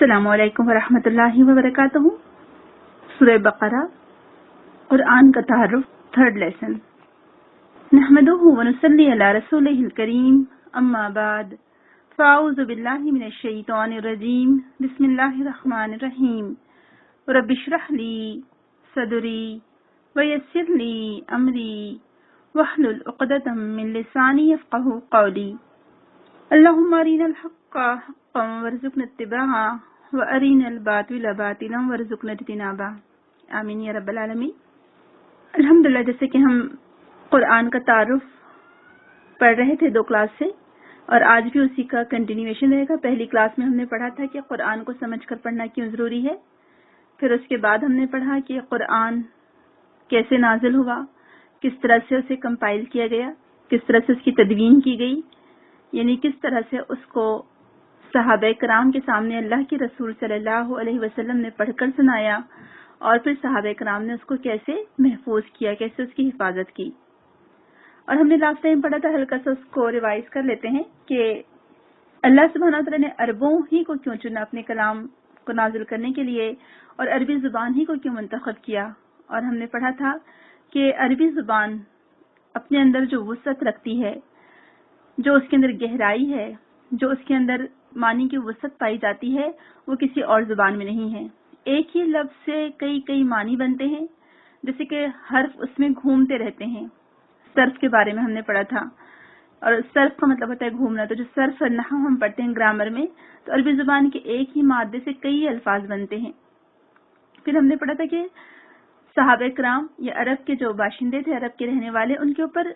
السلام علیکم ورحمۃ اللہ وبرکاتہ۔ سورہ بقرہ، قرآن کا تعارف، تھرڈ لیسن۔ نحمدہ ونصلی علی رسولہ الکریم، اما بعد، فاعوذ باللہ من الشیطان الرجیم، بسم اللہ الرحمن الرحیم۔ رب اشرح لی صدری ویسر لی امری واحلل عقدۃ من لسانی یفقہوا قولی۔ اللہم ارنا الحق حقا وارزقنا اتباعہ وارنا الباطل باطلا وارزقنا اجتنابہ، آمین یا رب العالمین۔ الحمدللہ، جیسے کہ ہم قرآن کا تعارف پڑھ رہے تھے 2 کلاس سے، اور آج بھی اسی کا کنٹینیویشن رہے گا۔ پہلی کلاس میں ہم نے پڑھا تھا کہ قرآن کو سمجھ کر پڑھنا کیوں ضروری ہے، پھر اس کے بعد ہم نے پڑھا کہ قرآن کیسے نازل ہوا، کس طرح سے اسے کمپائل کیا گیا، کس طرح سے اس کی تدوین کی گئی، یعنی کس طرح سے اس کو صحابہ کرام کے سامنے اللہ کے رسول صلی اللہ علیہ وسلم نے پڑھ کر سنایا، اور پھر صحابہ کرام نے اس کو کیسے محفوظ کیا، کیسے اس کی حفاظت کی۔ اور ہم نے لاسٹ ٹائم پڑھا تھا، ہلکا سا اس کو ریوائز کر لیتے ہیں کہ اللہ سبحانہ وتعالیٰ نے عربوں ہی کو کیوں چنا اپنے کلام کو نازل کرنے کے لیے، اور عربی زبان ہی کو کیوں منتخب کیا۔ اور ہم نے پڑھا تھا کہ عربی زبان اپنے اندر جو وسعت رکھتی ہے، جو اس کے اندر گہرائی ہے، جو اس کے اندر معنی کی وسعت پائی جاتی ہے، وہ کسی اور زبان میں نہیں ہے۔ ایک ہی لفظ سے کئی معنی بنتے ہیں، جیسے کہ حرف اس میں گھومتے رہتے ہیں۔ صرف کے بارے میں ہم نے پڑھا تھا، اور صرف کا مطلب ہوتا ہے گھومنا۔ تو جو صرف اور نحو ہم پڑھتے ہیں گرامر میں، تو عربی زبان کے ایک ہی مادے سے کئی الفاظ بنتے ہیں۔ پھر ہم نے پڑھا تھا کہ صحابہ کرام یا عرب کے جو باشندے تھے، عرب کے رہنے والے، ان کے اوپر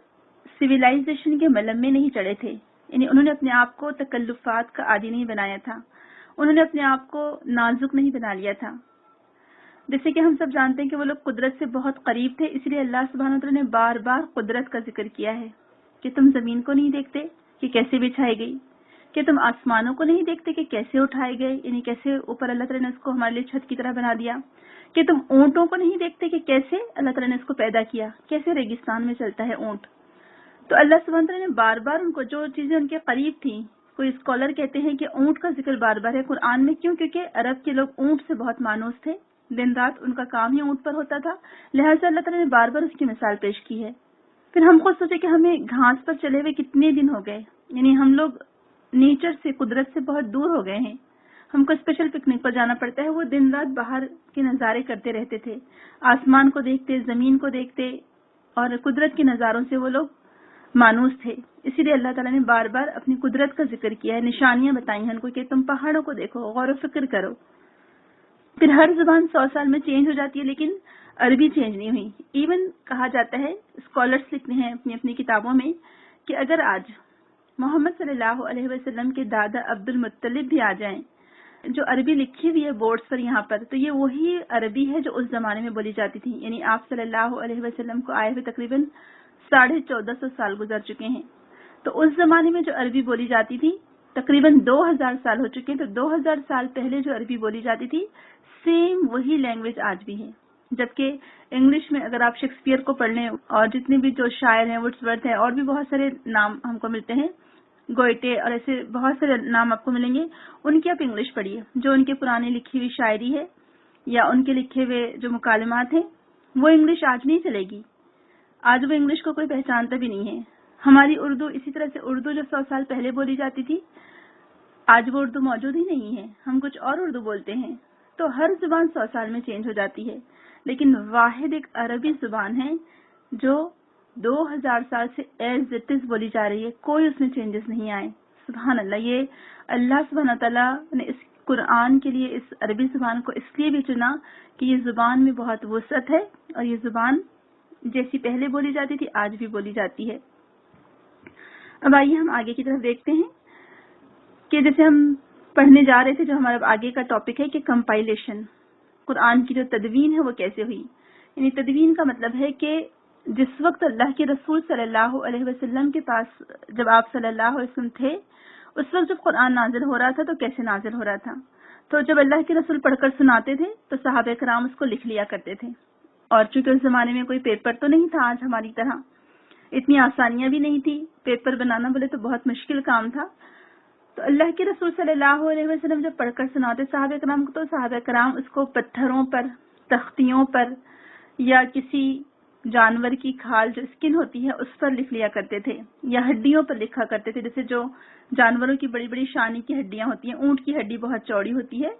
سویلائزیشن کے ملمے نہیں چڑھے تھے، یعنی انہوں نے اپنے آپ کو تکلفات کا عادی نہیں بنایا تھا، انہوں نے اپنے آپ کو نازک نہیں بنا لیا تھا۔ جیسے کہ ہم سب جانتے ہیں کہ وہ لوگ قدرت سے بہت قریب تھے، اس لیے اللہ سبحانہ وتعالیٰ نے بار بار قدرت کا ذکر کیا ہے کہ تم زمین کو نہیں دیکھتے کہ کیسے بچھائی گئی، کہ تم آسمانوں کو نہیں دیکھتے کہ کیسے اٹھائے گئے، یعنی کیسے اوپر اللہ تعالیٰ نے اس کو ہمارے لیے چھت کی طرح بنا دیا، کہ تم اونٹوں کو نہیں دیکھتے کہ کیسے اللہ تعالیٰ نے اس کو پیدا کیا، کیسے ریگستان میں چلتا ہے اونٹ۔ تو اللہ سبحانہ وتعالیٰ نے بار بار ان کو جو چیزیں ان کے قریب تھیں، کوئی اسکالر کہتے ہیں کہ اونٹ کا ذکر بار بار ہے قرآن میں، کیوں؟ کیونکہ عرب کے لوگ اونٹ سے بہت مانوس تھے، دن رات ان کا کام ہی اونٹ پر ہوتا تھا، لہٰذا اللہ تعالیٰ نے بار بار اس کی مثال پیش کی ہے۔ پھر ہم خود سوچے کہ ہمیں گھاس پر چلے ہوئے کتنے دن ہو گئے، یعنی ہم لوگ نیچر سے، قدرت سے بہت دور ہو گئے ہیں۔ ہم کو اسپیشل پکنک پر جانا پڑتا ہے، وہ دن رات باہر کے نظارے کرتے رہتے تھے، آسمان کو دیکھتے، زمین کو دیکھتے، اور قدرت کے نظاروں سے وہ لوگ مانوس تھے۔ اسی لیے اللہ تعالیٰ نے بار بار اپنی قدرت کا ذکر کیا ہے، نشانیاں بتائی ہیں ان کو کہ تم پہاڑوں کو دیکھو، غور و فکر کرو۔ پھر ہر زبان 100 سال میں چینج ہو جاتی ہے، لیکن عربی چینج نہیں ہوئی۔ ایون کہا جاتا ہے، اسکالرس لکھتے ہیں اپنی کتابوں میں، کہ اگر آج محمد صلی اللہ علیہ وسلم کے دادا عبد المطلب بھی آ جائیں، جو عربی لکھی ہوئی ہے بورڈز پر یہاں پر، تو یہ وہی عربی ہے جو اس زمانے میں بولی جاتی تھی، یعنی آپ صلی اللہ علیہ وسلم کو آئے ہوئے تقریباً 1450 سال گزر چکے ہیں۔ تو اس زمانے میں جو عربی بولی جاتی تھی تقریباً 2000 سال ہو چکے ہیں، تو 2000 سال پہلے جو عربی بولی جاتی تھی، سیم وہی لینگویج آج بھی ہے۔ جبکہ انگلش میں اگر آپ شیکسپیئر کو پڑھ لیں، اور جتنے بھی جو شاعر ہیں، وڈز ورتھ ہے، اور بھی بہت سارے نام ہم کو ملتے ہیں، گوئٹے اور ایسے بہت سارے نام آپ کو ملیں گے، ان کی آپ انگلش پڑھیے، جو ان کے پرانے لکھی ہوئی شاعری ہے یا ان کے لکھے ہوئے جو مکالمات ہیں، وہ انگلش آج نہیں چلے گی۔ آج وہ انگلش کو کوئی پہچانتا بھی نہیں ہے۔ ہماری اردو، اسی طرح سے اردو جو 100 سال پہلے بولی جاتی تھی، آج وہ اردو موجود ہی نہیں ہے، ہم کچھ اور اردو بولتے ہیں۔ تو ہر زبان 100 سال میں چینج ہو جاتی ہے، لیکن واحد ایک عربی زبان ہے جو 2000 سال سے ایز اٹ از بولی جا رہی ہے، کوئی اس میں چینجز نہیں آئے۔ سبحان اللہ، یہ اللہ سبحانہ تعالیٰ نے اس قرآن کے لیے اس عربی زبان کو اس لیے بھی چنا کہ یہ زبان میں بہت وسعت ہے، اور یہ زبان جیسی پہلے بولی جاتی تھی آج بھی بولی جاتی ہے۔ اب آئیے ہم آگے کی طرف دیکھتے ہیں کہ جیسے ہم پڑھنے جا رہے تھے، جو ہمارا آگے کا ٹاپک ہے کہ کمپائلیشن، قرآن کی جو تدوین ہے وہ کیسے ہوئی۔ یعنی تدوین کا مطلب ہے کہ جس وقت اللہ کے رسول صلی اللہ علیہ وسلم کے پاس، جب آپ صلی اللہ علیہ وسلم تھے، اس وقت جب قرآن نازل ہو رہا تھا تو کیسے نازل ہو رہا تھا۔ تو جب اللہ کے رسول پڑھ کر سناتے تھے تو صحابہ کرام اس کو لکھ لیا کرتے تھے، اور چونکہ اس زمانے میں کوئی پیپر تو نہیں تھا آج ہماری طرح، اتنی آسانیاں بھی نہیں تھی، پیپر بنانا بولے تو بہت مشکل کام تھا، تو اللہ کے رسول صلی اللہ علیہ وسلم جب پڑھ کر سناتے صحابہ کرام کو، تو صحابہ کرام اس کو پتھروں پر، تختیوں پر، یا کسی جانور کی کھال جو اسکن ہوتی ہے اس پر لکھ لیا کرتے تھے، یا ہڈیوں پر لکھا کرتے تھے، جیسے جو جانوروں کی بڑی بڑی شانی کی ہڈیاں ہوتی ہیں، اونٹ کی ہڈی بہت چوڑی ہوتی ہے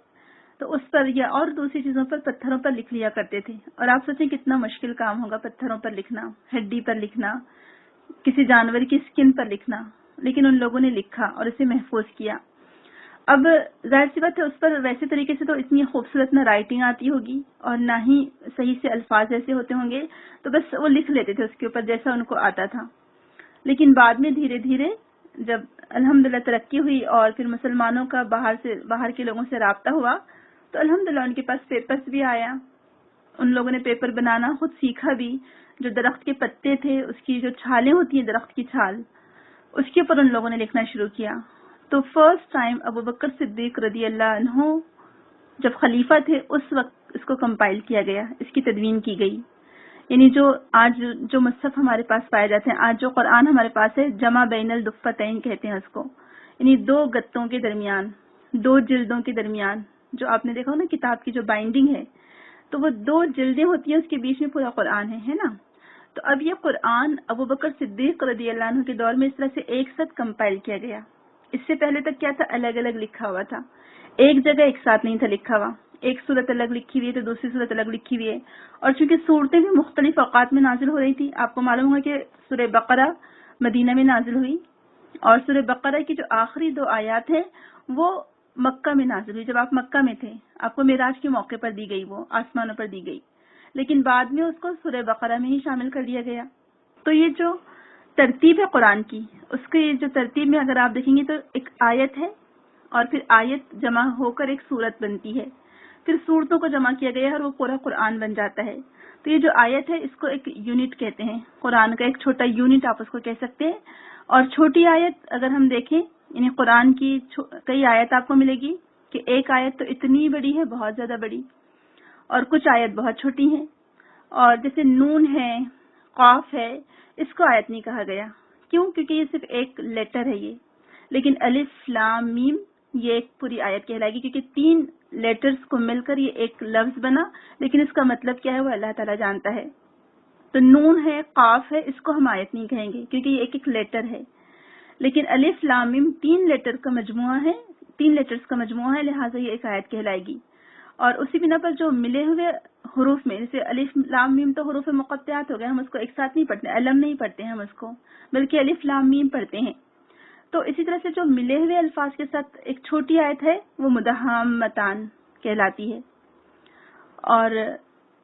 تو اس پر، یا اور دوسری چیزوں پر پتھروں پر لکھ لیا کرتے تھے. اور آپ سوچیں کتنا مشکل کام ہوگا پتھروں پر لکھنا، ہڈی پر لکھنا، کسی جانور کی اسکن پر لکھنا، لیکن ان لوگوں نے لکھا اور اسے محفوظ کیا. اب ظاہر سی بات ہے اس پر ویسے طریقے سے تو اتنی خوبصورت نہ رائٹنگ آتی ہوگی اور نہ ہی صحیح سے الفاظ ایسے ہوتے ہوں گے، تو بس وہ لکھ لیتے تھے اس کے اوپر جیسا ان کو آتا تھا. لیکن بعد میں دھیرے دھیرے جب الحمدللہ ترقی ہوئی اور پھر مسلمانوں کا باہر کے لوگوں سے رابطہ ہوا، تو الحمدللہ ان کے پاس پیپرز بھی آیا. ان لوگوں نے پیپر بنانا خود سیکھا بھی. جو درخت کے پتے تھے، اس کی جو چھالیں ہوتی ہیں درخت کی چھال، اس کے اوپر ان لوگوں نے لکھنا شروع کیا. تو فرسٹ ٹائم ابو بکر صدیق رضی اللہ عنہ جب خلیفہ تھے اس وقت اس کو کمپائل کیا گیا، اس کی تدوین کی گئی. یعنی جو آج جو مصحف ہمارے پاس پائے جاتے ہیں، آج جو قرآن ہمارے پاس ہے، جمع بین الدفتین کہتے ہیں اس کو، یعنی دو گتوں کے درمیان، دو جلدوں کے درمیان. جو آپ نے دیکھا ہو نا کتاب کی جو بائنڈنگ ہے، تو وہ دو جلدیں ہوتی ہیں، اس کے بیچ میں پورا قرآن ہے نا. تو اب یہ قرآن ابو بکر صدیق رضی اللہ عنہ کے دور میں اس طرح سے ایک ساتھ کمپائل کیا گیا. اس سے پہلے تک کیا تھا، الگ الگ لکھا ہوا تھا، ایک جگہ ایک ساتھ نہیں تھا لکھا ہوا. ایک صورت الگ لکھی ہوئی ہے تو دوسری صورت الگ لکھی ہوئی ہے. اور چونکہ صورتیں بھی مختلف اوقات میں نازل ہو رہی تھی، آپ کو معلوم ہوگا کہ سورہ بقرہ مدینہ میں نازل ہوئی اور سورہ بقرہ کی جو آخری 2 آیات ہیں وہ مکہ میں نازل ہوئی. جب آپ مکہ میں تھے آپ کو معراج کے موقع پر دی گئی، وہ آسمانوں پر دی گئی، لیکن بعد میں اس کو سورہ بقرہ میں ہی شامل کر دیا گیا. تو یہ جو ترتیب ہے قرآن کی، اس کی جو ترتیب میں اگر آپ دیکھیں گے تو ایک آیت ہے اور پھر آیت جمع ہو کر ایک سورت بنتی ہے، پھر سورتوں کو جمع کیا گیا ہے اور وہ پورا قرآن بن جاتا ہے. تو یہ جو آیت ہے اس کو ایک یونٹ کہتے ہیں، قرآن کا ایک چھوٹا یونٹ آپ اس کو کہہ سکتے ہیں. اور چھوٹی آیت اگر ہم دیکھیں، یعنی قرآن کی کئی آیت آپ کو ملے گی کہ ایک آیت تو اتنی بڑی ہے، بہت زیادہ بڑی، اور کچھ آیت بہت چھوٹی ہیں. اور جیسے نون ہے، قاف ہے، اس کو آیت نہیں کہا گیا. کیوں؟ کیونکہ یہ صرف ایک لیٹر ہے یہ. لیکن الف لام میم یہ ایک پوری آیت کہلائے گی، کیونکہ 3 لیٹرز کو مل کر یہ ایک لفظ بنا، لیکن اس کا مطلب کیا ہے وہ اللہ تعالیٰ جانتا ہے. تو نون ہے، قاف ہے، اس کو ہم آیت نہیں کہیں گے کیونکہ یہ ایک ایک لیٹر ہے. لیکن الف لام میم 3 لیٹرز کا مجموعہ ہے، لہٰذا یہ ایک آیت کہلائے گی. اور اسی بنا پر جو ملے ہوئے حروف میں، جیسے الف لام میم تو حروف مقطعات ہو گئے، ہم اس کو ایک ساتھ نہیں پڑھتے، علم نہیں پڑھتے ہم اس کو، بلکہ الف لام میم پڑھتے ہیں. تو اسی طرح سے جو ملے ہوئے الفاظ کے ساتھ ایک چھوٹی آیت ہے وہ مدہامتان کہلاتی ہے. اور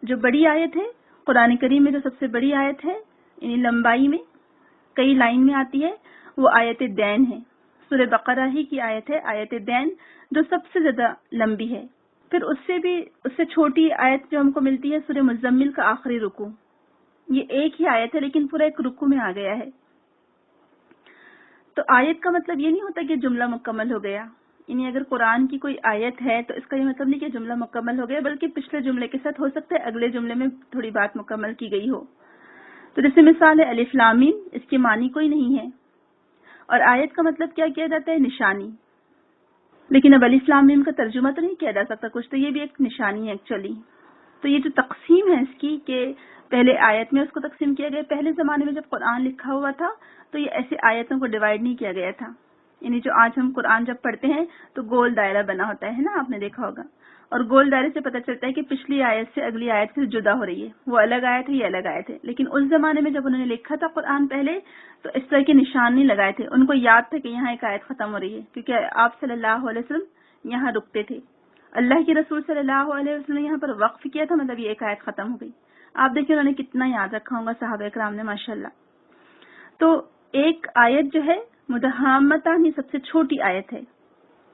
جو بڑی آیت ہے قرآن کریم میں، جو سب سے بڑی آیت ہے یعنی لمبائی میں کئی لائن میں آتی ہے، وہ آیت دین ہے. سورہ بقرہ ہی کی آیت ہے، آیت دین، جو سب سے زیادہ لمبی ہے. پھر اس سے چھوٹی آیت جو ہم کو ملتی ہے سورہ مزمل کا آخری رکوع. یہ ایک ہی آیت ہے لیکن پورا ایک رکوع میں آ گیا ہے. تو آیت کا مطلب یہ نہیں ہوتا کہ جملہ مکمل ہو گیا، یعنی اگر قرآن کی کوئی آیت ہے تو اس کا یہ مطلب نہیں کہ جملہ مکمل ہو گیا، بلکہ پچھلے جملے کے ساتھ ہو سکتا ہے اگلے جملے میں تھوڑی بات مکمل کی گئی ہو. تو جیسے مثال ہے الف لام میم، اس کی معنی کوئی نہیں ہے. اور آیت کا مطلب کیا کیا جاتا ہے؟ نشانی. لیکن اب الف لام میم کا ترجمہ تو نہیں کیا جا سکتا کچھ، تو یہ بھی ایک نشانی ہے ایکچولی. تو یہ جو تقسیم ہے اس کی کہ پہلے آیت میں اس کو تقسیم کیا گیا، پہلے زمانے میں جب قرآن لکھا ہوا تھا تو یہ ایسے آیتوں کو ڈیوائیڈ نہیں کیا گیا تھا. یعنی جو آج ہم قرآن جب پڑھتے ہیں تو گول دائرہ بنا ہوتا ہے نا، آپ نے دیکھا ہوگا، اور گول دائرے سے پتہ چلتا ہے کہ پچھلی آیت سے اگلی آیت سے جدا ہو رہی ہے، وہ الگ آیت ہے، یہ الگ آیت ہے. لیکن اس زمانے میں جب انہوں نے لکھا تھا قرآن پہلے تو اس طرح کے نشان نہیں لگائے تھے. ان کو یاد تھا کہ یہاں ایک آیت ختم ہو رہی ہے، کیونکہ آپ صلی اللہ علیہ وسلم یہاں رکتے تھے. اللہ کے رسول صلی اللہ علیہ وسلم نے یہاں پر وقف کیا تھا، مطلب یہ ایک آیت ختم ہو گئی. آپ دیکھیں انہوں نے کتنا یاد رکھا ہوگا صحابہ کرام نے، ماشاءاللہ. تو ایک آیت جو ہے مدہامتان، یہ سب سے چھوٹی آیت ہے،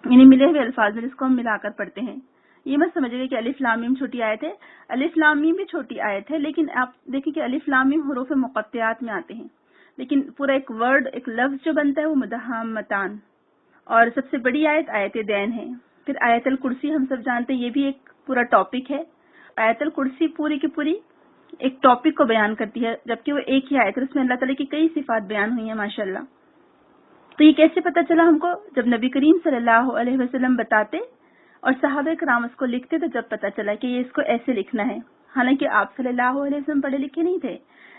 یعنی ملے ہوئے الفاظ میں جس کو ہم ملا کر پڑھتے ہیں. یہ مت سمجھے کہ الف لام میم چھوٹی آیت ہے، الف لام میم بھی چھوٹی آیت ہے، لیکن آپ دیکھیں کہ الف لام میم حروف مقطعات میں آتے ہیں، لیکن پورا ایک ورڈ، ایک لفظ جو بنتا ہے وہ مدہامتان. اور سب سے بڑی آیت آیت دین ہے. پھر آیت الکرسی ہم سب جانتے ہیں، یہ بھی ایک پورا ٹاپک ہے. آیت الکرسی پوری کی پوری ایک ٹاپک کو بیان کرتی ہے، جبکہ وہ ایک ہی آیت ہے، اس میں اللہ تعالیٰ کی کئی صفات بیان ہوئی ہیں ماشاءاللہ. تو یہ کیسے پتہ چلا ہم کو؟ جب نبی کریم صلی اللہ علیہ وسلم بتاتے اور صحابہ کرام اس کو لکھتے تو جب پتہ چلا کہ یہ اس کو ایسے لکھنا ہے. حالانکہ آپ صلی اللہ علیہ وسلم پڑھے لکھے نہیں تھے،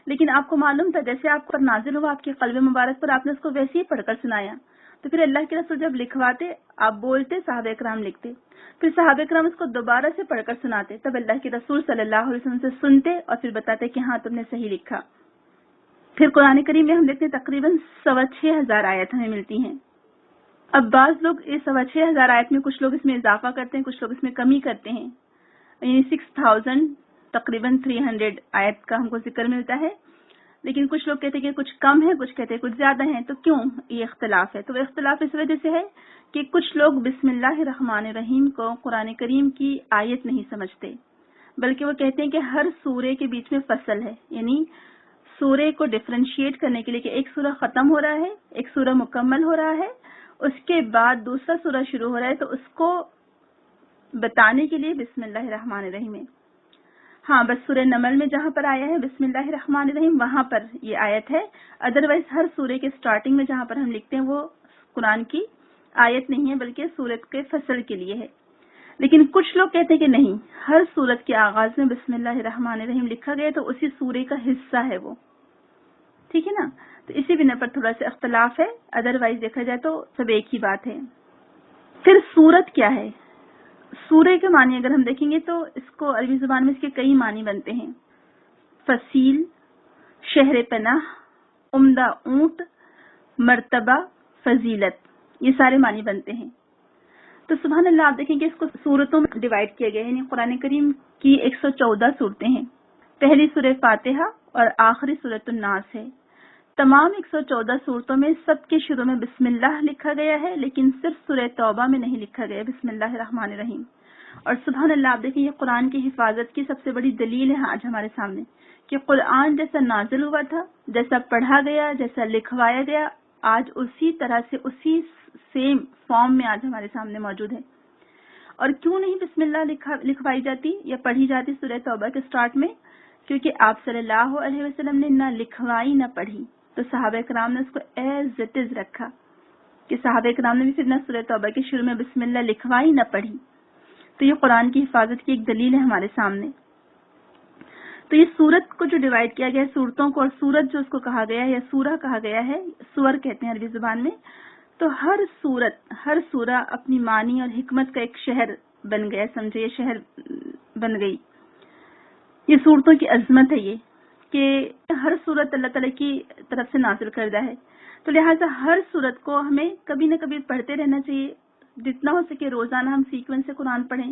لیکن آپ کو معلوم تھا، جیسے آپ پر نازل ہوا آپ کے قلب مبارک پر، آپ نے اس کو ویسے ہی پڑھ کر سنایا. تو پھر اللہ کے رسول جب لکھواتے، آپ بولتے، صحابہ کرام لکھتے، پھر صحابہ کرام اس کو دوبارہ سے پڑھ کر سناتے، تب اللہ کے رسول صلی اللہ علیہ وسلم سے سنتے اور پھر بتاتے کہ ہاں تم نے صحیح لکھا. پھر قرآن کریم میں ہم دیکھتے ہیں تقریباً 6,500 آیت ہمیں ملتی ہیں. اب بعض لوگ اس 6,500 آیت میں کچھ لوگ اس میں اضافہ کرتے ہیں، کچھ لوگ اس میں کمی کرتے ہیں، یعنی 6,000 تقریباً 300 آیت کا ہم کو ذکر ملتا ہے. لیکن کچھ لوگ کہتے ہیں کہ کچھ کم ہے، کچھ کہتے ہیں کچھ زیادہ ہیں. تو کیوں یہ اختلاف ہے؟ تو وہ اختلاف اس وجہ سے ہے کہ کچھ لوگ بسم اللہ الرحمن الرحیم کو قرآن کریم کی آیت نہیں سمجھتے، بلکہ وہ کہتے ہیں کہ ہر سورے کے بیچ میں فصل ہے، یعنی سورے کو ڈفرینشیٹ کرنے کے لیے کہ ایک سورہ ختم ہو رہا ہے، ایک سورہ مکمل ہو رہا ہے، اس کے بعد دوسرا سورہ شروع ہو رہا ہے، تو اس کو بتانے کے لیے بسم اللہ الرحمن الرحیم ہے. ہاں بس سورہ نمل میں جہاں پر آیا ہے بسم اللہ الرحمن الرحیم وہاں پر یہ آیت ہے، ادروائز ہر سورے کے سٹارٹنگ میں جہاں پر ہم لکھتے ہیں وہ قرآن کی آیت نہیں ہے، بلکہ سورت کے فصل کے لیے ہے. لیکن کچھ لوگ کہتے ہیں کہ نہیں، ہر سورت کے آغاز میں بسم اللہ الرحمن الرحیم لکھا گیا تو اسی سورے کا حصہ ہے وہ، ٹھیک ہے نا. تو اسی بنا پر تھوڑا سا اختلاف ہے، ادروائز دیکھا جائے تو سب ایک ہی بات ہے. پھر سورت کیا ہے؟ سورے کے معنی اگر ہم دیکھیں گے تو اس کو عربی زبان میں اس کے کئی معنی بنتے ہیں. فصیل، شہر پناہ، عمدہ اونٹ، مرتبہ، فضیلت، یہ سارے معنی بنتے ہیں. تو سبحان اللہ، آپ دیکھیں کہ اس کو سورتوں میں ڈیوائڈ کیا گیا ہے، یعنی قرآن کریم کی 114 صورتیں ہیں. پہلی سورہ فاتحہ اور آخری سورۃ الناس ہے. تمام 114 صورتوں میں سب کے شروع میں بسم اللہ لکھا گیا ہے، لیکن صرف سورہ توبہ میں نہیں لکھا گیا بسم اللہ الرحمن الرحیم. اور سبحان اللہ، آپ دیکھیں یہ قرآن کی حفاظت کی سب سے بڑی دلیل ہے آج ہمارے سامنے، کہ قرآن جیسا نازل ہوا تھا، جیسا پڑھا گیا، جیسا لکھوایا گیا، آج اسی طرح سے اسی سیم فارم میں آج ہمارے سامنے موجود ہے. اور کیوں نہیں بسم اللہ لکھوائی جاتی یا پڑھی جاتی سورہ توبہ کے سٹارٹ میں؟ کیونکہ آپ صلی اللہ علیہ وسلم نے نہ لکھوائی نہ پڑھی، تو صحابہ کرام نے اس کو ایز اٹ از رکھا کہ صحابہ کرام نے بھی پھر نہ سورہ توبہ کے شروع میں بسم اللہ لکھوائی نہ پڑھی. تو یہ قرآن کی حفاظت کی ایک دلیل ہے ہمارے سامنے. تو یہ سورت کو جو ڈیوائڈ کیا گیا ہے سورتوں کو، اور سورت جو اس کو کہا گیا ہے یا سورہ کہا گیا ہے، سور کہتے ہیں عربی زبان میں، تو ہر سورت، ہر سورہ اپنی معنی اور حکمت کا ایک شہر بن گیا، سمجھے، یہ شہر بن گئی. یہ صورتوں کی عظمت ہے یہ، کہ ہر سورت اللہ تعالیٰ کی طرف سے نازل کردہ ہے. تو لہٰذا ہر سورت کو ہمیں کبھی نہ کبھی پڑھتے رہنا چاہیے. جتنا ہو سکے روزانہ ہم سیکوینس سے قرآن پڑھیں.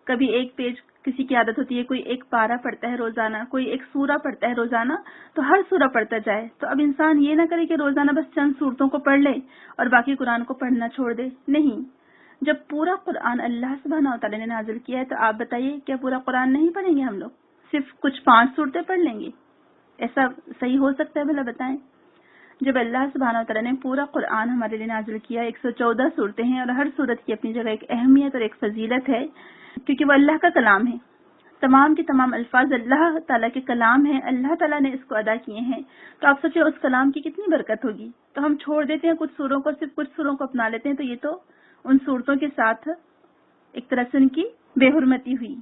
کبھی ایک پیج، کسی کی عادت ہوتی ہے کوئی ایک پارہ پڑھتا ہے روزانہ، کوئی ایک سورہ پڑھتا ہے روزانہ، تو ہر سورہ پڑھتا جائے. تو اب انسان یہ نہ کرے کہ روزانہ بس چند صورتوں کو پڑھ لے اور باقی قرآن کو پڑھنا چھوڑ دے. نہیں، جب پورا قرآن اللہ سبحانہ و تعالیٰ نے نازل کیا ہے تو آپ بتائیے کیا پورا قرآن نہیں پڑھیں گے ہم لوگ؟ صرف کچھ 5 صورتیں پڑھ لیں گے؟ ایسا صحیح ہو سکتا ہے؟ بھلا بتائیں. جب اللہ سبحانہ و تعالیٰ نے پورا قرآن ہمارے لیے نازل کیا، 114 صورتیں ہیں، اور ہر صورت کی اپنی جگہ ایک اہمیت اور ایک فضیلت ہے، کیونکہ وہ اللہ کا کلام ہے. تمام کے تمام الفاظ اللہ تعالیٰ کے کلام ہیں، اللہ تعالیٰ نے اس کو ادا کیے ہیں. تو آپ سوچیں اس کلام کی کتنی برکت ہوگی. تو ہم چھوڑ دیتے ہیں کچھ سوروں کو، صرف کچھ سوروں کو اپنا لیتے ہیں، تو یہ تو ان صورتوں کے ساتھ ایک طرح سے ان کی بے حرمتی ہوئی.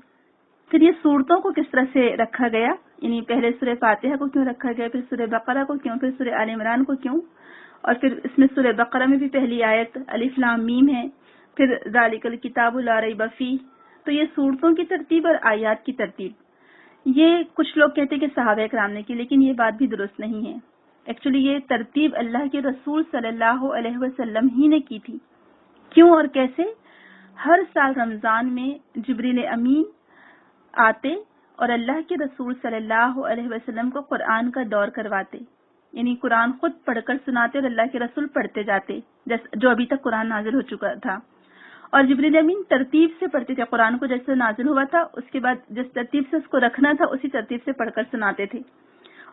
پھر یہ صورتوں کو کس طرح سے رکھا گیا، یعنی پہلے سورہ فاتحہ کو کیوں رکھا گیا، پھر سورہ بقرہ کو کیوں، پھر سورہ آل عمران کو کیوں، اور پھر اس میں سورہ بقرہ میں بھی پہلی آیت الف لام میم ہے، پھر ذالک الکتاب لا ریب فیہ. تو یہ صورتوں کی ترتیب اور آیات کی ترتیب یہ کچھ لوگ کہتے ہیں کہ صحابہ کرام نے کی، لیکن یہ بات بھی درست نہیں ہے. ایکچولی یہ ترتیب اللہ کے رسول صلی اللہ علیہ وسلم ہی نے کی تھی. کیوں اور کیسے؟ ہر سال رمضان میں جبریل امین آتے اور اللہ کے رسول صلی اللہ علیہ وسلم کو قرآن کا دور کرواتے، یعنی قرآن خود پڑھ کر سناتے اور اللہ کے رسول پڑھتے جاتے، جو ابھی تک قرآن نازل ہو چکا تھا. اور جبریل امین ترتیب سے پڑھتے تھے قرآن کو، جیسے نازل ہوا تھا اس کے بعد جس ترتیب سے اس کو رکھنا تھا اسی ترتیب سے پڑھ کر سناتے تھے.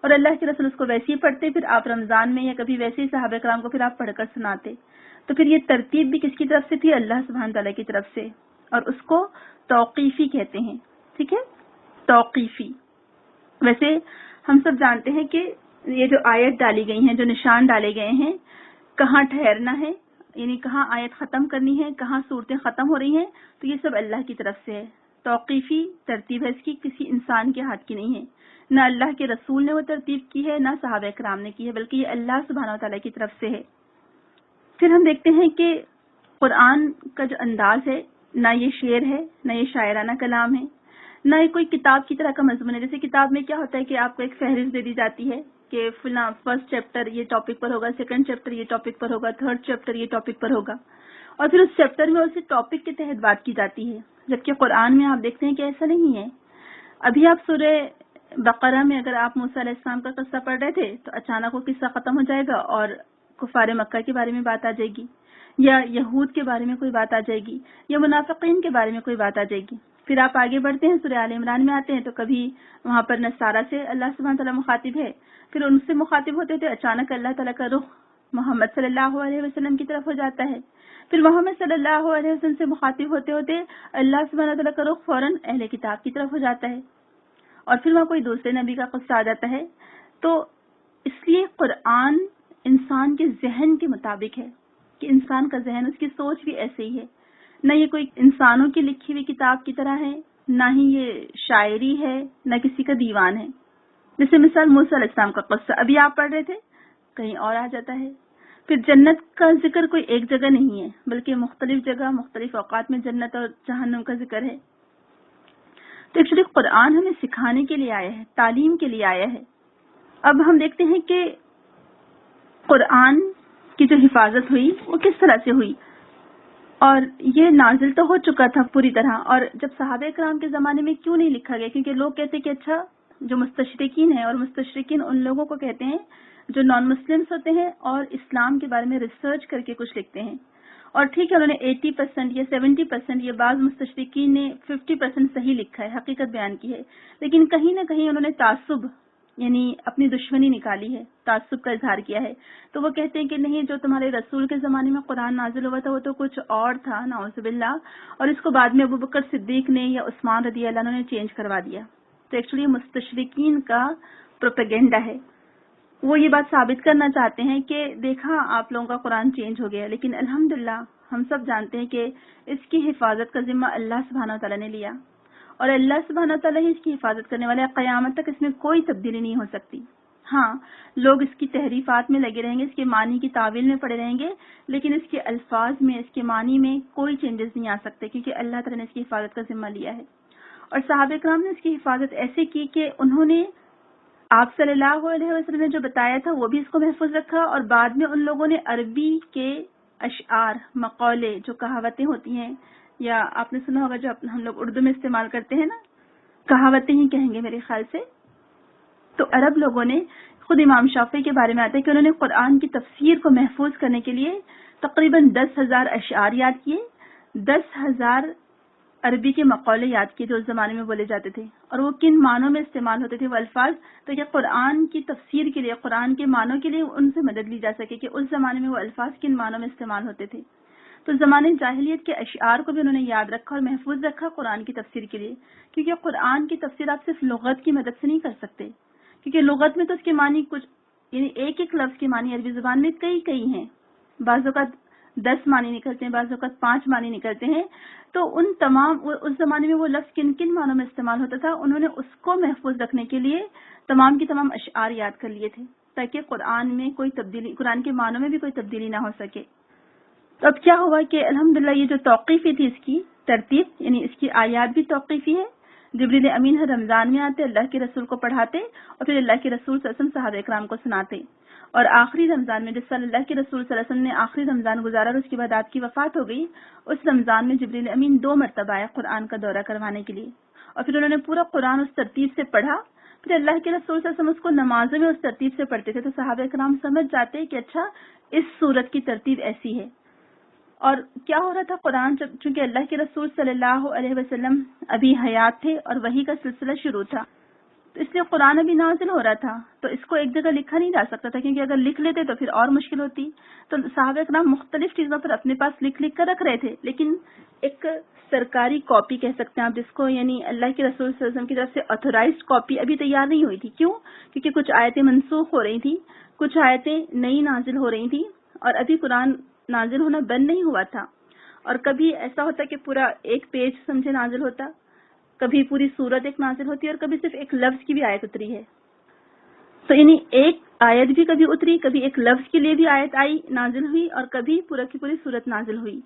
اور اللہ کے رسول اس کو ویسے ہی پڑھتے، پھر آپ رمضان میں یا کبھی ویسے ہی صحابہ کرام کو پھر آپ پڑھ کر سناتے. تو پھر یہ ترتیب بھی کس کی طرف سے تھی؟ اللہ سبحانہ تعالیٰ کی طرف سے، اور اس کو توقیفی کہتے ہیں. ٹھیک ہے، توقیفی. ویسے ہم سب جانتے ہیں کہ یہ جو آیت ڈالی گئی ہیں، جو نشان ڈالے گئے ہیں، کہاں ٹھہرنا ہے، یعنی کہاں آیت ختم کرنی ہے، کہاں صورتیں ختم ہو رہی ہیں، تو یہ سب اللہ کی طرف سے ہے. توقیفی ترتیب ہے اس کی، کسی انسان کے ہاتھ کی نہیں ہے. نہ اللہ کے رسول نے وہ ترتیب کی ہے، نہ صحابہ کرام نے کی ہے، بلکہ یہ اللہ سبحانہ و تعالیٰ کی طرف سے ہے. پھر ہم دیکھتے ہیں کہ قرآن کا جو انداز ہے، نہ یہ شعر ہے، نہ یہ شاعرانہ کلام ہے، نہ یہ کوئی کتاب کی طرح کا مضمون ہے. جیسے کتاب میں کیا ہوتا ہے کہ آپ کو ایک فہرست دے دی جاتی ہے کہ فلاں فرسٹ چیپٹر یہ ٹاپک پر ہوگا، سیکنڈ چیپٹر یہ ٹاپک پر ہوگا، تھرڈ چیپٹر یہ ٹاپک پر ہوگا، اور پھر اس چیپٹر میں اسی ٹاپک کے تحت بات کی جاتی ہے. جبکہ قرآن میں آپ دیکھتے ہیں کہ ایسا نہیں ہے. ابھی آپ سورہ بقرہ میں اگر آپ موسیٰ علیہ السلام کا قصہ پڑھ رہے تھے تو اچانک وہ قصہ ختم ہو جائے گا اور کفار مکہ کے بارے میں بات آ جائے گی، یا یہود کے بارے میں کوئی بات آ جائے گی، یا منافقین کے بارے میں کوئی بات آ جائے گی. پھر آپ آگے بڑھتے ہیں، سورہ آل عمران میں آتے ہیں تو کبھی وہاں پر نصارہ سے اللہ سبحانہ تعالیٰ مخاطب ہے، پھر ان سے مخاطب ہوتے تھے، اچانک اللہ تعالیٰ کا رخ محمد صلی اللہ علیہ وسلم کی طرف ہو جاتا ہے. پھر محمد صلی اللہ علیہ وسلم سے مخاطب ہوتے ہوتے اللہ سبحانہ تعالیٰ کا رخ فوراً اہل کتاب کی طرف ہو جاتا ہے، اور پھر وہاں کوئی دوسرے نبی کا قصہ آ جاتا ہے. تو اس لیے قرآن انسان کے ذہن کے مطابق ہے کہ انسان کا ذہن، اس کی سوچ بھی ایسے ہی ہے. نہ یہ کوئی انسانوں کی لکھی ہوئی کتاب کی طرح ہے، نہ ہی یہ شاعری ہے، نہ کسی کا دیوان ہے. جیسے مثال موسیٰ علیہ السلام کا قصہ ابھی آپ پڑھ رہے تھے، کہیں اور آ جاتا ہے. پھر جنت کا ذکر کوئی ایک جگہ نہیں ہے، بلکہ مختلف جگہ مختلف اوقات میں جنت اور جہنم کا ذکر ہے. تو ایکچولی قرآن ہمیں سکھانے کے لیے آیا ہے، تعلیم کے لیے آیا ہے. اب ہم دیکھتے ہیں کہ قرآن کی جو حفاظت ہوئی وہ کس طرح سے ہوئی. اور یہ نازل تو ہو چکا تھا پوری طرح، اور جب صحابہ کرام کے زمانے میں کیوں نہیں لکھا گیا؟ کیونکہ لوگ کہتے کہ اچھا جو مستشرقین ہیں، اور مستشرقین ان لوگوں کو کہتے ہیں جو نان مسلمس ہوتے ہیں اور اسلام کے بارے میں ریسرچ کر کے کچھ لکھتے ہیں. اور ٹھیک ہے، انہوں نے 80% یا 70% یا بعض مستشرقین نے 50% صحیح لکھا ہے، حقیقت بیان کی ہے، لیکن کہیں نہ کہیں انہوں نے تعصب یعنی اپنی دشمنی نکالی ہے، تعصب کا اظہار کیا ہے. تو وہ کہتے ہیں کہ نہیں، جو تمہارے رسول کے زمانے میں قرآن نازل ہوا تھا وہ تو کچھ اور تھا، نعوذ باللہ، اور اس کو بعد میں ابوبکر صدیق نے یا عثمان رضی اللہ عنہ نے چینج کروا دیا. تو ایکچولی مستشرقین کا پروپیگنڈا ہے. وہ یہ بات ثابت کرنا چاہتے ہیں کہ دیکھا آپ لوگوں کا قرآن چینج ہو گیا، لیکن الحمدللہ ہم سب جانتے ہیں کہ اس کی حفاظت کا ذمہ اللہ سبحانہ و تعالیٰ نے لیا، اور اللہ سبحانہ و تعالیٰ ہی اس کی حفاظت کرنے والے. قیامت تک اس میں کوئی تبدیلی نہیں ہو سکتی. ہاں، لوگ اس کی تحریفات میں لگے رہیں گے، اس کے معنی کی تعویل میں پڑے رہیں گے، لیکن اس کے الفاظ میں، اس کے معنی میں کوئی چینجز نہیں آ سکتے، کیونکہ اللہ تعالیٰ نے اس کی حفاظت کا ذمہ لیا ہے. اور صحابہ کرام نے اس کی حفاظت ایسے کی کہ انہوں نے آپ صلی اللہ علیہ وسلم نے جو بتایا تھا وہ بھی اس کو محفوظ رکھا، اور بعد میں ان لوگوں نے عربی کے اشعار، مقولے، جو کہاوتیں ہوتی ہیں، یا آپ نے سنا ہوگا جو ہم لوگ اردو میں استعمال کرتے ہیں نا، کہاوتیں ہی کہیں گے میرے خیال سے. تو عرب لوگوں نے، خود امام شافعی کے بارے میں آتا ہے کہ انہوں نے قرآن کی تفسیر کو محفوظ کرنے کے لیے تقریباً 10,000 اشعار یاد کیے، 10,000 عربی کے مقولے یاد کیے جو اس زمانے میں بولے جاتے تھے، اور وہ کن معنوں میں استعمال ہوتے تھے وہ الفاظ، تو کہ قرآن کی تفسیر کے لیے، قرآن کے معنوں کے لیے ان سے مدد لی جا سکے کہ اس زمانے میں وہ الفاظ کن معنوں میں استعمال ہوتے تھے. تو زمانے جاہلیت کے اشعار کو بھی انہوں نے یاد رکھا اور محفوظ رکھا قرآن کی تفسیر کے لیے، کیونکہ قرآن کی تفسیر آپ صرف لغت کی مدد سے نہیں کر سکتے، کیونکہ لغت میں تو اس کے معنی کچھ، یعنی ایک ایک لفظ کے معنی عربی زبان میں کئی ہیں، بعض اوقات 10 معنی نکلتے ہیں، بعض اوقات 5 معنی نکلتے ہیں. تو ان تمام، اس زمانے میں وہ لفظ کن کن معنوں میں استعمال ہوتا تھا، انہوں نے اس کو محفوظ رکھنے کے لیے تمام کی تمام اشعار یاد کر لیے تھے، تاکہ قرآن میں کوئی تبدیلی، قرآن کے معنوں میں بھی کوئی تبدیلی نہ ہو سکے. تو اب کیا ہوا کہ الحمدللہ یہ جو توقیفی تھی اس کی ترتیب، یعنی اس کی آیات بھی توقیفی ہے. جبریل امین ہر رمضان میں آتے، اللہ کے رسول کو پڑھاتے، اور پھر اللہ کے رسول صلی اللہ علیہ وسلم صحابہ اکرام کو سناتے. اور آخری رمضان میں جس سال اللہ کے رسول صلی اللہ علیہ وسلم نے آخری رمضان گزارا اور اس کے بعد آپ کی وفات ہو گئی، اس رمضان میں جبریل امین 2 مرتبہ آئے قرآن کا دورہ کروانے کے لیے، اور پھر انہوں نے پورا قرآن اس ترتیب سے پڑھا. پھر اللہ کے رسول صلی اللہ علیہ وسلم اس کو نمازوں میں اس ترتیب سے پڑھتے تھے، تو صحابہ اکرام سمجھ جاتے کہ اچھا اس سورت کی ترتیب ایسی ہے. اور کیا ہو رہا تھا، قرآن چونکہ اللہ کے رسول صلی اللہ علیہ وسلم ابھی حیات تھے اور وحی کا سلسلہ شروع تھا، تو اس لیے قرآن ابھی نازل ہو رہا تھا، تو اس کو ایک جگہ لکھا نہیں جا سکتا تھا، کیونکہ اگر لکھ لیتے تو پھر اور مشکل ہوتی. تو صحابہ کرام مختلف چیزوں پر اپنے پاس لکھ کر رکھ رہے تھے، لیکن ایک سرکاری کاپی کہہ سکتے ہیں آپ جس کو، یعنی اللہ کے رسول صلی اللہ علیہ وسلم کی طرف سے آتھورائزڈ کاپی ابھی تیار نہیں ہوئی تھی. کیوں؟ کیونکہ کچھ آیتیں منسوخ ہو رہی تھیں، کچھ آیتیں نئی نازل ہو رہی تھیں، اور ابھی قرآن نازل ہونا بند نہیں ہوا تھا، اور کبھی ایسا ہوتا کہ پورا ایک پیج سمجھے نازل ہوتا، کبھی پوری سورت ایک نازل ہوتی ہے، اور کبھی صرف ایک لفظ کی بھی آیت اتری ہے. تو یعنی ایک آیت بھی کبھی اتری، کبھی ایک لفظ کے لیے بھی آیت آئی نازل ہوئی، اور کبھی پورا کی پوری سورت نازل ہوئی.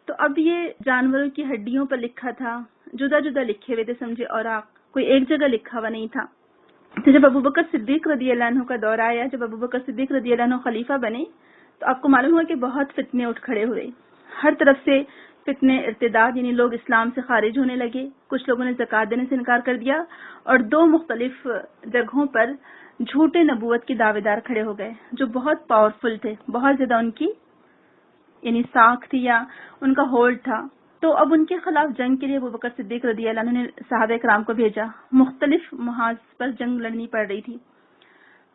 تو اب یہ جانوروں کی ہڈیوں پر لکھا تھا، جدا جدا لکھے ہوئے تھے سمجھے، اور کوئی ایک جگہ لکھا ہوا نہیں تھا. تو جب ابو بکر صدیق رضی اللہ عنہ کا دور آیا، جب ابو بکر صدیق رضی اللہ عنہ خلیفہ بنے، تو آپ کو معلوم ہوا کہ بہت فتنے اٹھ کھڑے ہوئے، ہر طرف سے فتنے، ارتداد، یعنی لوگ اسلام سے خارج ہونے لگے. کچھ لوگوں نے زکوٰۃ دینے سے انکار کر دیا، اور 2 مختلف جگہوں پر جھوٹے نبوت کے دعوے دار کھڑے ہو گئے جو بہت پاورفل تھے، بہت زیادہ ان کی یعنی ساکھ تھی یا ان کا ہولڈ تھا. تو اب ان کے خلاف جنگ کے لیے ابو بکر صدیق رضی اللہ عنہ نے صحابہ کرام کو بھیجا. مختلف محاذ پر جنگ لڑنی پڑ رہی تھی.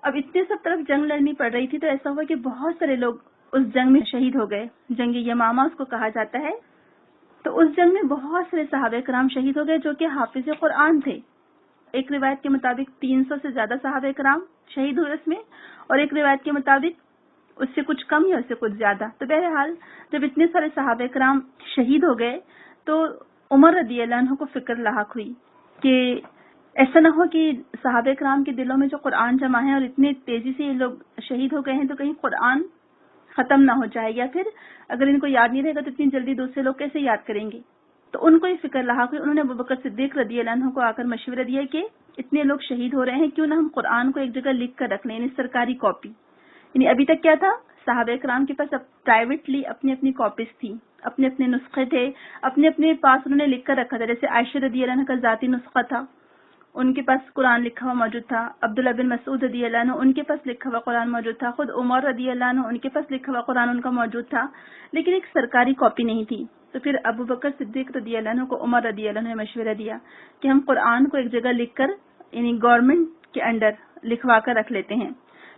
اب اتنے سب طرف جنگ لڑنی پڑ رہی تھی تو ایسا ہوا کہ بہت سارے لوگ اس جنگ میں شہید ہو گئے. جنگ یمامہ اس کو کہا جاتا ہے. تو اس جنگ میں بہت سارے صحابہ کرام شہید ہو گئے جو کہ حافظ قرآن تھے. ایک روایت کے مطابق 300 سے زیادہ صحابہ کرام شہید ہوئے اس میں، اور ایک روایت کے مطابق اس سے کچھ کم یا اس سے کچھ زیادہ. تو بہرحال جب اتنے سارے صحابہ کرام شہید ہو گئے تو عمر رضی اللہ عنہ کو فکر لاحق ہوئی کہ ایسا نہ ہو کہ صحابہ کرام کے دلوں میں جو قرآن جمع ہے اور اتنے تیزی سے یہ لوگ شہید ہو گئے ہیں تو کہیں قرآن ختم نہ ہو جائے، یا پھر اگر ان کو یاد نہیں رہے گا تو اتنی جلدی دوسرے لوگ کیسے یاد کریں گے. تو ان کو یہ فکر لاحق ہوئی. انہوں نے ابوبکر صدیق رضی اللہ عنہ کو آ کر مشورہ دیا کہ اتنے لوگ شہید ہو رہے ہیں، کیوں نہ ہم قرآن کو ایک جگہ لکھ کر رکھ لیں، یعنی سرکاری کاپی. یعنی ابھی تک کیا تھا، صحابہ کرام کے پاس اب پرائیویٹلی اپنی اپنی کاپیز تھی، اپنے اپنے نسخے تھے، اپنے اپنے پاس انہوں نے لکھ کر رکھا تھا. جیسے عائشہ رضی اللہ عنہ کا ذاتی نسخہ تھا، ان کے پاس قرآن لکھا ہوا موجود تھا. عبداللہ بن مسعود رضی اللہ عنہ ان کے پاس لکھا ہوا قرآن موجود تھا. خود عمر رضی اللہ عنہ ان کے پاس لکھا ہوا قرآن ان کا موجود تھا، لیکن ایک سرکاری کاپی نہیں تھی. تو پھر ابو بکر صدیق رضی اللہ عنہ کو عمر رضی اللہ عنہ نے مشورہ دیا کہ ہم قرآن کو ایک جگہ لکھ کر یعنی گورنمنٹ کے انڈر لکھوا کر رکھ لیتے ہیں.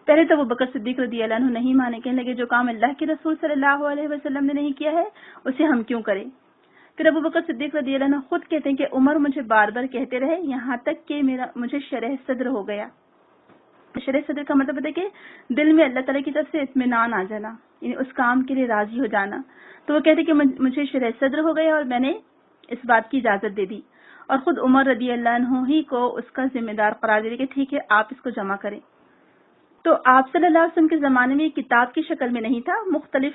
پہلے تو ابو بکر صدیق رضی اللہ عنہ نہیں مانے، کہنے لگے جو کام اللہ کے رسول صلی اللہ علیہ وسلم نے نہیں کیا ہے اسے ہم کیوں کریں. پھر ابو بکر صدیق رضی اللہ عنہ خود کہتے ہیں کہ عمر مجھے بار بار کہتے رہے یہاں تک کہ مجھے شرح صدر ہو گیا. شرح صدر کا مطلب ہے کہ دل میں اللہ تعالیٰ کی طرف سے اطمینان آ جانا، یعنی اس کام کے لیے راضی ہو جانا. تو وہ کہتے کہ مجھے شرح صدر ہو گیا اور میں نے اس بات کی اجازت دے دی، اور خود عمر رضی اللہ عنہ ہی کو اس کا ذمہ دار قرار دے دی کہ ٹھیک ہے آپ اس کو جمع کریں. تو آپ صلی اللہ علیہ وسلم کے زمانے میں یہ کتاب کی شکل میں نہیں تھا، مختلف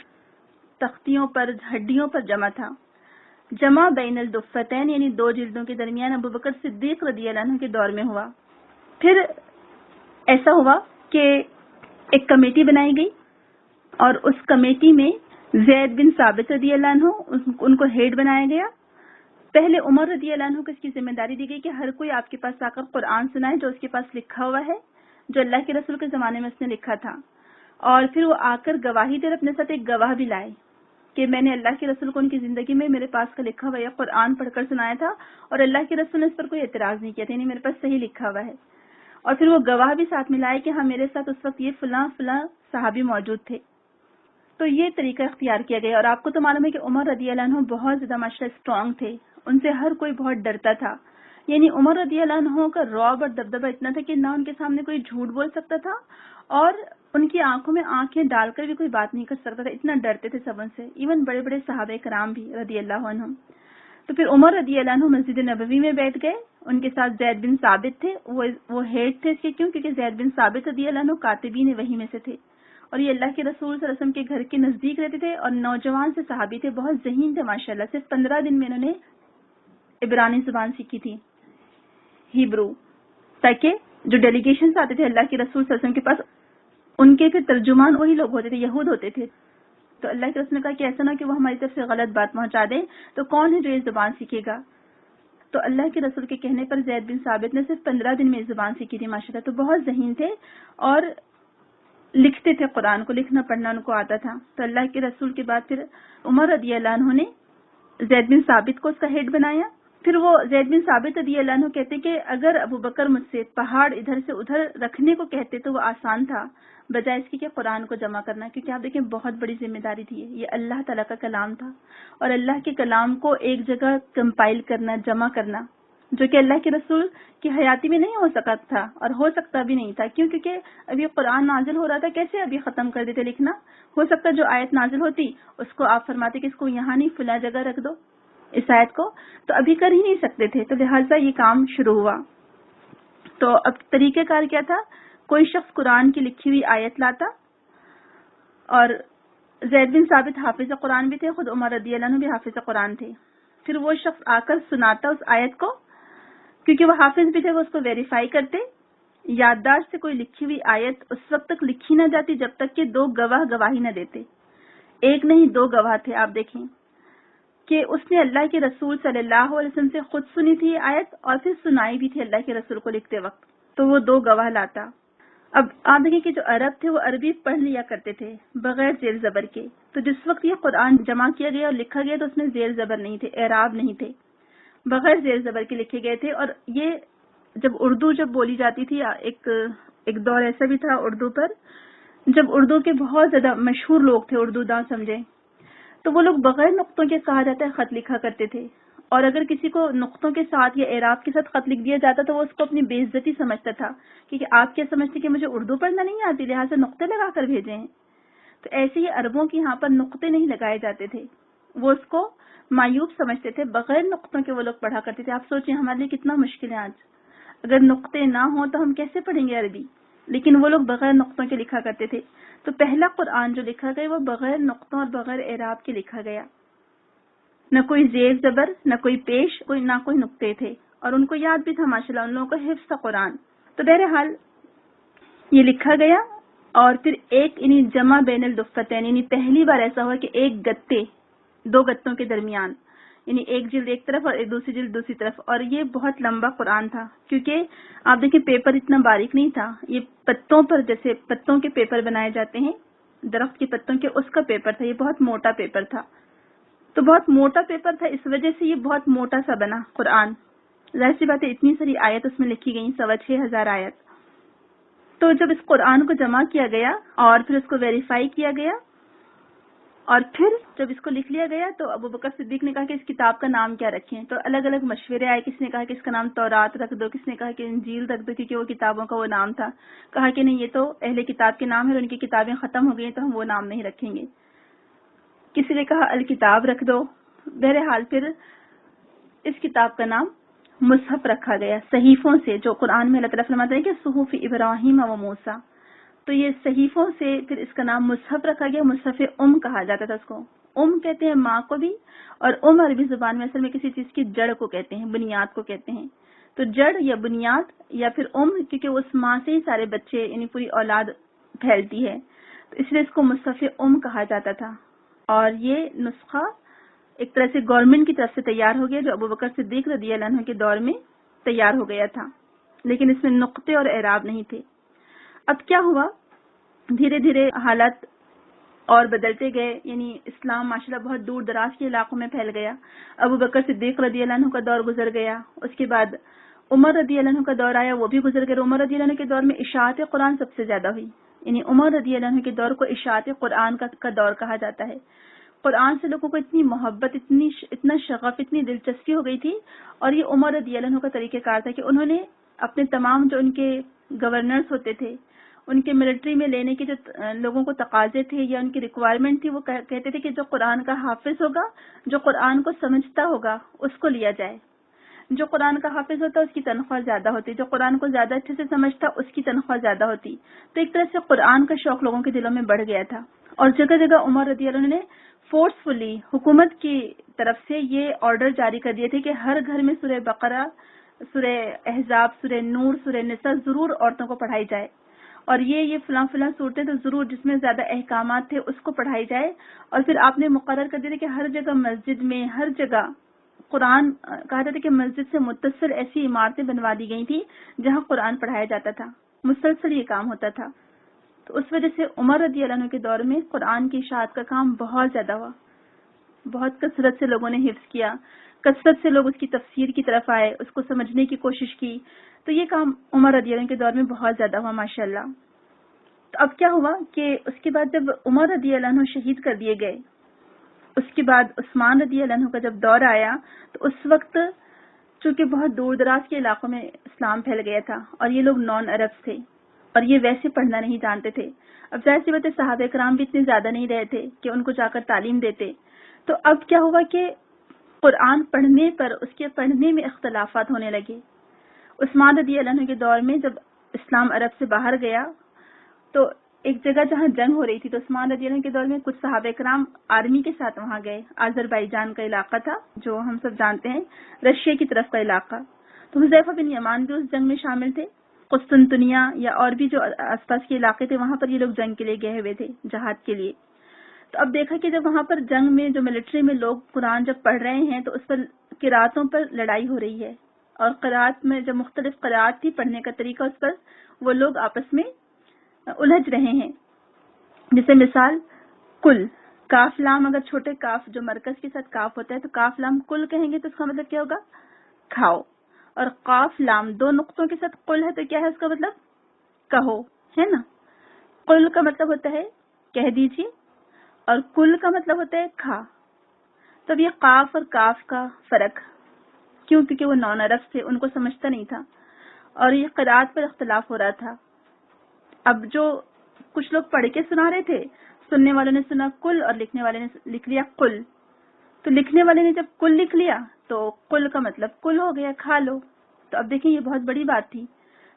تختیوں پر ہڈیوں پر جمع تھا. جمع بین الدفتین یعنی 2 جلدوں کے درمیان ابو بکر صدیق رضی اللہ عنہ کے دور میں ہوا. پھر ایسا ہوا کہ ایک کمیٹی بنائی گئی اور اس کمیٹی میں زید بن ثابت رضی اللہ عنہ ان کو ہیڈ بنایا گیا. پہلے عمر رضی اللہ عنہ کو اس کی ذمہ داری دی گئی کہ ہر کوئی آپ کے پاس آ کر قرآن سنائے جو اس کے پاس لکھا ہوا ہے، جو اللہ کے رسول کے زمانے میں اس نے لکھا تھا. اور پھر وہ آ کر گواہی دے، اپنے ساتھ ایک گواہ بھی لائے کہ میں نے اللہ کے رسول کو ان کی زندگی میں میرے پاس کا لکھا ہوا یہ قرآن پڑھ کر سنایا تھا اور اللہ کے رسول نے اس پر کوئی اعتراض نہیں کیا تھا، یعنی میرے پاس صحیح لکھا ہوا ہے. اور پھر وہ گواہ بھی ساتھ میں لائے کہ ہاں میرے ساتھ اس وقت یہ فلاں فلاں صحابی موجود تھے. تو یہ طریقہ اختیار کیا گیا. اور آپ کو تو معلوم ہے کہ عمر رضی اللہ عنہ بہت زیادہ ماشاءاللہ اسٹرانگ تھے، ان سے ہر کوئی بہت ڈرتا تھا. یعنی عمر رضی اللہ عنہ کا رعب اور دبدبہ اتنا تھا کہ نہ ان کے سامنے کوئی جھوٹ بول سکتا تھا اور ان کی آنکھوں میں آنکھیں ڈال کر بھی کوئی بات نہیں کر سکتا تھا، اتنا ڈرتے تھے سب ان سے، ایون بڑے بڑے صحابہ کرام بھی رضی اللہ عنہ. تو پھر عمر رضی اللہ عنہ مسجد نبوی میں بیٹھ گئے. ان کے ساتھ زید بن ثابت تھے، وہ ہیڈ تھے اس کے. کیوں؟ کیونکہ زید بن ثابت رضی اللہ عنہ کاتبین وحی میں سے تھے اور یہ اللہ کے رسول صلی اللہ علیہ وسلم کے گھر کے نزدیک رہتے تھے اور نوجوان سے صحابی تھے، بہت ذہین تھے ماشاءاللہ. صرف 15 دن میں انہوں نے عبرانی زبان سیکھی تھی، ہیبرو، تاکہ جو ڈیلیگیشنز آتے تھے اللہ کے رسول صلی اللہ علیہ وسلم کے پاس ان کے پھر ترجمان وہی لوگ ہوتے تھے، یہود ہوتے تھے. تو اللہ کے رسول نے کہا کہ ایسا نہ کہ وہ ہماری طرف سے غلط بات پہنچا دیں، تو کون ہے جو یہ زبان سیکھے گا؟ تو اللہ کے رسول کے کہنے پر زید بن ثابت نے صرف 15 دن میں زبان سیکھی تھی ماشاءاللہ. تو بہت ذہین تھے اور لکھتے تھے، قرآن کو لکھنا پڑھنا ان کو آتا تھا. تو اللہ کے رسول کے بعد پھر عمر رضی اللہ عنہ نے زید بن ثابت کو اس کا ہیڈ بنایا. پھر وہ زید بن ثابت رضی اللہ عنہ کہتے کہ اگر ابو بکر مجھ سے پہاڑ ادھر سے ادھر رکھنے کو کہتے تو وہ آسان تھا بجائے اس کی کہ قرآن کو جمع کرنا، کیونکہ آپ دیکھیں بہت بڑی ذمہ داری تھی. یہ اللہ تعالیٰ کا کلام تھا اور اللہ کے کلام کو ایک جگہ کمپائل کرنا، جمع کرنا جو کہ اللہ کے رسول کی حیاتی میں نہیں ہو سکا تھا اور ہو سکتا بھی نہیں تھا. کیوں؟ کیونکہ ابھی قرآن نازل ہو رہا تھا. کیسے ابھی ختم کر دیتے لکھنا؟ ہو سکتا جو آیت نازل ہوتی اس کو آپ فرماتے کہ اس کو یہاں نہیں فلاں جگہ رکھ دو اس آیت کو، تو ابھی کر ہی نہیں سکتے تھے. تو لہٰذا یہ کام شروع ہوا. تو اب طریقہ کار کیا تھا؟ کوئی شخص قرآن کی لکھی ہوئی آیت لاتا، اور زید بن ثابت حافظ قرآن بھی تھے، خود عمر رضی اللہ عنہ بھی حافظ قرآن تھے. پھر وہ شخص آ کر سناتا اس آیت کو، کیونکہ وہ حافظ بھی تھے، وہ اس کو ویریفائی کرتے. یادداشت سے کوئی لکھی ہوئی آیت اس وقت تک لکھی نہ جاتی جب تک کہ دو گواہ گواہی نہ دیتے. ایک نہیں دو گواہ تھے. آپ دیکھیں کہ اس نے اللہ کے رسول صلی اللہ علیہ وسلم سے خود سنی تھی یہ آیت، اور پھر سنائی بھی تھی اللہ کے رسول کو لکھتے وقت، تو وہ دو گواہ لاتا. اب آپ دیکھیں کہ جو عرب تھے وہ عربی پڑھ لیا کرتے تھے بغیر زیر زبر کے. تو جس وقت یہ قرآن جمع کیا گیا اور لکھا گیا تو اس میں زیر زبر نہیں تھے، اعراب نہیں تھے، بغیر زیر زبر کے لکھے گئے تھے. اور یہ جب اردو بولی جاتی تھی، ایک دور ایسا بھی تھا اردو پر جب اردو کے بہت زیادہ مشہور لوگ تھے، اردو داں سمجھے، تو وہ لوگ بغیر نقطوں کے کہا جاتا ہے خط لکھا کرتے تھے. اور اگر کسی کو نقطوں کے ساتھ یا اعراب کے ساتھ خط لکھ دیا جاتا تو وہ اس کو اپنی بے عزتی سمجھتا تھا، کیونکہ آپ کیا سمجھتے کہ مجھے اردو پڑھنا نہیں آتی لہٰذا نقطے لگا کر بھیجے ہیں. تو ایسے ہی عربوں کے یہاں پر نقطے نہیں لگائے جاتے تھے، وہ اس کو معیوب سمجھتے تھے. بغیر نقطوں کے وہ لوگ پڑھا کرتے تھے. آپ سوچیں ہمارے لیے کتنا مشکل ہے آج، اگر نقطے نہ ہوں تو ہم کیسے پڑھیں گے عربی؟ لیکن وہ لوگ بغیر نقطوں کے لکھا کرتے تھے. تو پہلا قرآن جو لکھا گیا وہ بغیر نقطوں اور بغیر اعراب کے لکھا گیا. نہ کوئی زیر زبر، نہ کوئی پیش، نہ کوئی نقطے تھے. اور ان کو یاد بھی تھا ماشاءاللہ، ان لوگوں کو حفظ تھا قرآن. تو بہرحال یہ لکھا گیا. اور پھر ایک جمع بین الدفتین، یعنی پہلی بار ایسا ہوا کہ ایک گتے دو گتوں کے درمیان، یعنی ایک جلد ایک طرف اور ایک دوسری جلد دوسری طرف. اور یہ بہت لمبا قرآن تھا، کیونکہ آپ دیکھیں پیپر اتنا باریک نہیں تھا. یہ پتوں پر، جیسے پتوں کے پیپر بنائے جاتے ہیں درخت کے پتوں کے، اس کا پیپر تھا. یہ بہت موٹا پیپر تھا. تو بہت موٹا پیپر تھا، اس وجہ سے یہ بہت موٹا سا بنا قرآن. ظاہر سی بات ہے اتنی ساری آیت اس میں لکھی گئی، 6,500 آیت. تو جب اس قرآن کو جمع کیا گیا اور پھر اس کو ویریفائی کیا گیا، اور پھر جب اس کو لکھ لیا گیا تو ابو بکر صدیق نے کہا کہ اس کتاب کا نام کیا رکھیں. تو الگ الگ مشورے آئے. کس نے کہا کہ اس کا نام تورات رکھ دو، کس نے کہا کہ انجیل رکھ دو، کیونکہ وہ کتابوں کا وہ نام تھا. کہا کہ نہیں، یہ تو اہل کتاب کے نام ہے اور ان کی کتابیں ختم ہو گئی تو ہم وہ نام نہیں رکھیں گے. کسی نے کہا الکتاب رکھ دو. بہرحال پھر اس کتاب کا نام مصحف رکھا گیا، صحیفوں سے، جو قرآن میں اللہ تعالیٰ فرماتا ہے کہ صحف ابراہیم و موسیٰ. تو یہ صحیفوں سے پھر اس کا نام مصحف رکھا گیا. مصحف کہا جاتا تھا اس کو. کہتے ہیں ماں کو بھی، اور عربی زبان میں اصل میں کسی چیز کی جڑ کو کہتے ہیں، بنیاد کو کہتے ہیں. تو جڑ یا بنیاد یا پھر کیونکہ اس ماں سے ہی سارے بچے یعنی پوری اولاد پھیلتی ہے، تو اس لیے اس کو مصحف کہا جاتا تھا. اور یہ نسخہ ایک طرح سے گورنمنٹ کی طرف سے تیار ہو گیا، جو ابو بکر صدیق رضی اللہ عنہ کے دور میں تیار ہو گیا تھا، لیکن اس میں نقطے اور اعراب نہیں تھے. اب کیا ہوا، دھیرے دھیرے حالات اور بدلتے گئے. یعنی اسلام ماشاءاللہ بہت دور دراز کے علاقوں میں پھیل گیا. ابو بکر صدیق رضی اللہ عنہ کا دور گزر گیا، اس کے بعد عمر رضی اللہ عنہ کا دور آیا، وہ بھی گزر گیا. عمر رضی اللہ عنہ کے دور میں اشاعت قرآن سب سے زیادہ ہوئی. یعنی عمر رضی اللہ عنہ کے دور کو اشاعت قرآن کا دور کہا جاتا ہے. قرآن سے لوگوں کو اتنی محبت، اتنا شغف، اتنی دلچسپی ہو گئی تھی. اور یہ عمر رضی اللہ عنہ کا طریقہ کار تھا کہ انہوں نے اپنے تمام جو ان کے گورنرز ہوتے تھے، ان کے ملٹری میں لینے کے جو لوگوں کو تقاضے تھے یا ان کی ریکوائرمنٹ تھی، وہ کہتے تھے کہ جو قرآن کا حافظ ہوگا، جو قرآن کو سمجھتا ہوگا، اس کو لیا جائے. جو قرآن کا حافظ ہوتا اس کی تنخواہ زیادہ ہوتی، جو قرآن کو زیادہ اچھے سے سمجھتا اس کی تنخواہ زیادہ ہوتی. تو ایک طرح سے قرآن کا شوق لوگوں کے دلوں میں بڑھ گیا تھا. اور جگہ جگہ عمر رضی اللہ عنہ نے فورسفلی حکومت کی طرف سے یہ آرڈر جاری کر دیے تھے کہ ہر گھر میں سورہ بقرہ، سورہ احزاب، سورہ نور، سورہ نساء ضرور عورتوں کو پڑھائی جائے. اور یہ فلاں فلاں صورتیں تو ضرور جس میں زیادہ احکامات تھے اس کو پڑھائی جائے. اور پھر آپ نے مقرر کر دیا کہ ہر جگہ مسجد میں، ہر جگہ قرآن کہا جاتا ہے کہ مسجد سے متصل ایسی عمارتیں بنوا دی گئی تھی جہاں قرآن پڑھایا جاتا تھا. مسلسل یہ کام ہوتا تھا. تو اس وجہ سے عمر رضی اللہ عنہ کے دور میں قرآن کی اشاعت کا کام بہت زیادہ ہوا. بہت کثرت سے لوگوں نے حفظ کیا، کثرت سے لوگ اس کی تفسیر کی طرف آئے، اس کو سمجھنے کی کوشش کی. تو یہ کام عمر رضی اللہ عنہ کے دور میں بہت زیادہ ہوا ماشاءاللہ. تو اب کیا ہوا کہ اس کے بعد جب عمر رضی اللہ عنہ شہید کر دیے گئے، اس کے بعد عثمان رضی اللہ عنہ کا جب دور آیا تو اس وقت چونکہ بہت دور دراز کے علاقوں میں اسلام پھیل گیا تھا اور یہ لوگ نان عرب تھے اور یہ ویسے پڑھنا نہیں جانتے تھے. اب ظاہر سی بات ہے صحابہ کرام بھی اتنے زیادہ نہیں رہے تھے کہ ان کو جا کر تعلیم دیتے. تو اب کیا ہوا کہ قرآن پڑھنے پر اس کے پڑھنے میں اختلافات ہونے لگے. عثمان رضی اللہ عنہ کے دور میں جب اسلام عرب سے باہر گیا تو ایک جگہ جہاں جنگ ہو رہی تھی تو عثمان رضی اللہ عنہ کے دور میں کچھ صحابہ کرام آرمی کے ساتھ وہاں گئے. آذربائیجان کا علاقہ تھا جو ہم سب جانتے ہیں, رشیا کی طرف کا علاقہ. تو حذیفہ بن یمان بھی اس جنگ میں شامل تھے. قسطنطنیہ یا اور بھی جو آس پاس کے علاقے تھے وہاں پر یہ لوگ جنگ کے لیے گئے ہوئے تھے, جہاد کے لیے. تو اب دیکھا کہ جب وہاں پر جنگ میں جو ملٹری میں لوگ قرآن جب پڑھ رہے ہیں تو اس پر قراتوں پر لڑائی ہو رہی ہے, اور قرات میں جو مختلف قرات تھی پڑھنے کا طریقہ اس پر وہ لوگ آپس میں الجھ رہے ہیں. جیسے مثال کل, کاف لام, اگر چھوٹے کاف جو مرکز کے ساتھ کاف ہوتا ہے تو کاف لام کل کہیں گے تو اس کا مطلب کیا ہوگا, کھاؤ. اور قاف لام دو نقطوں کے ساتھ قل ہے تو کیا ہے اس کا مطلب, کہو, ہے نا. قل کا مطلب ہوتا ہے کہہ دیجیے اور کل کا مطلب ہوتا ہے کھا. تب یہ قاف اور کاف کا فرق کیوں, کیونکہ وہ نان عرب تھے, ان کو سمجھتا نہیں تھا اور یہ قرات پر اختلاف ہو رہا تھا. اب جو کچھ لوگ پڑھ کے سنا رہے تھے, سننے والوں نے سنا کل اور لکھنے والے نے لکھ لیا کل. تو لکھنے والے نے جب کل لکھ لیا تو کل کا مطلب کل ہو گیا, کھا لو. تو اب دیکھیں یہ بہت بڑی بات تھی.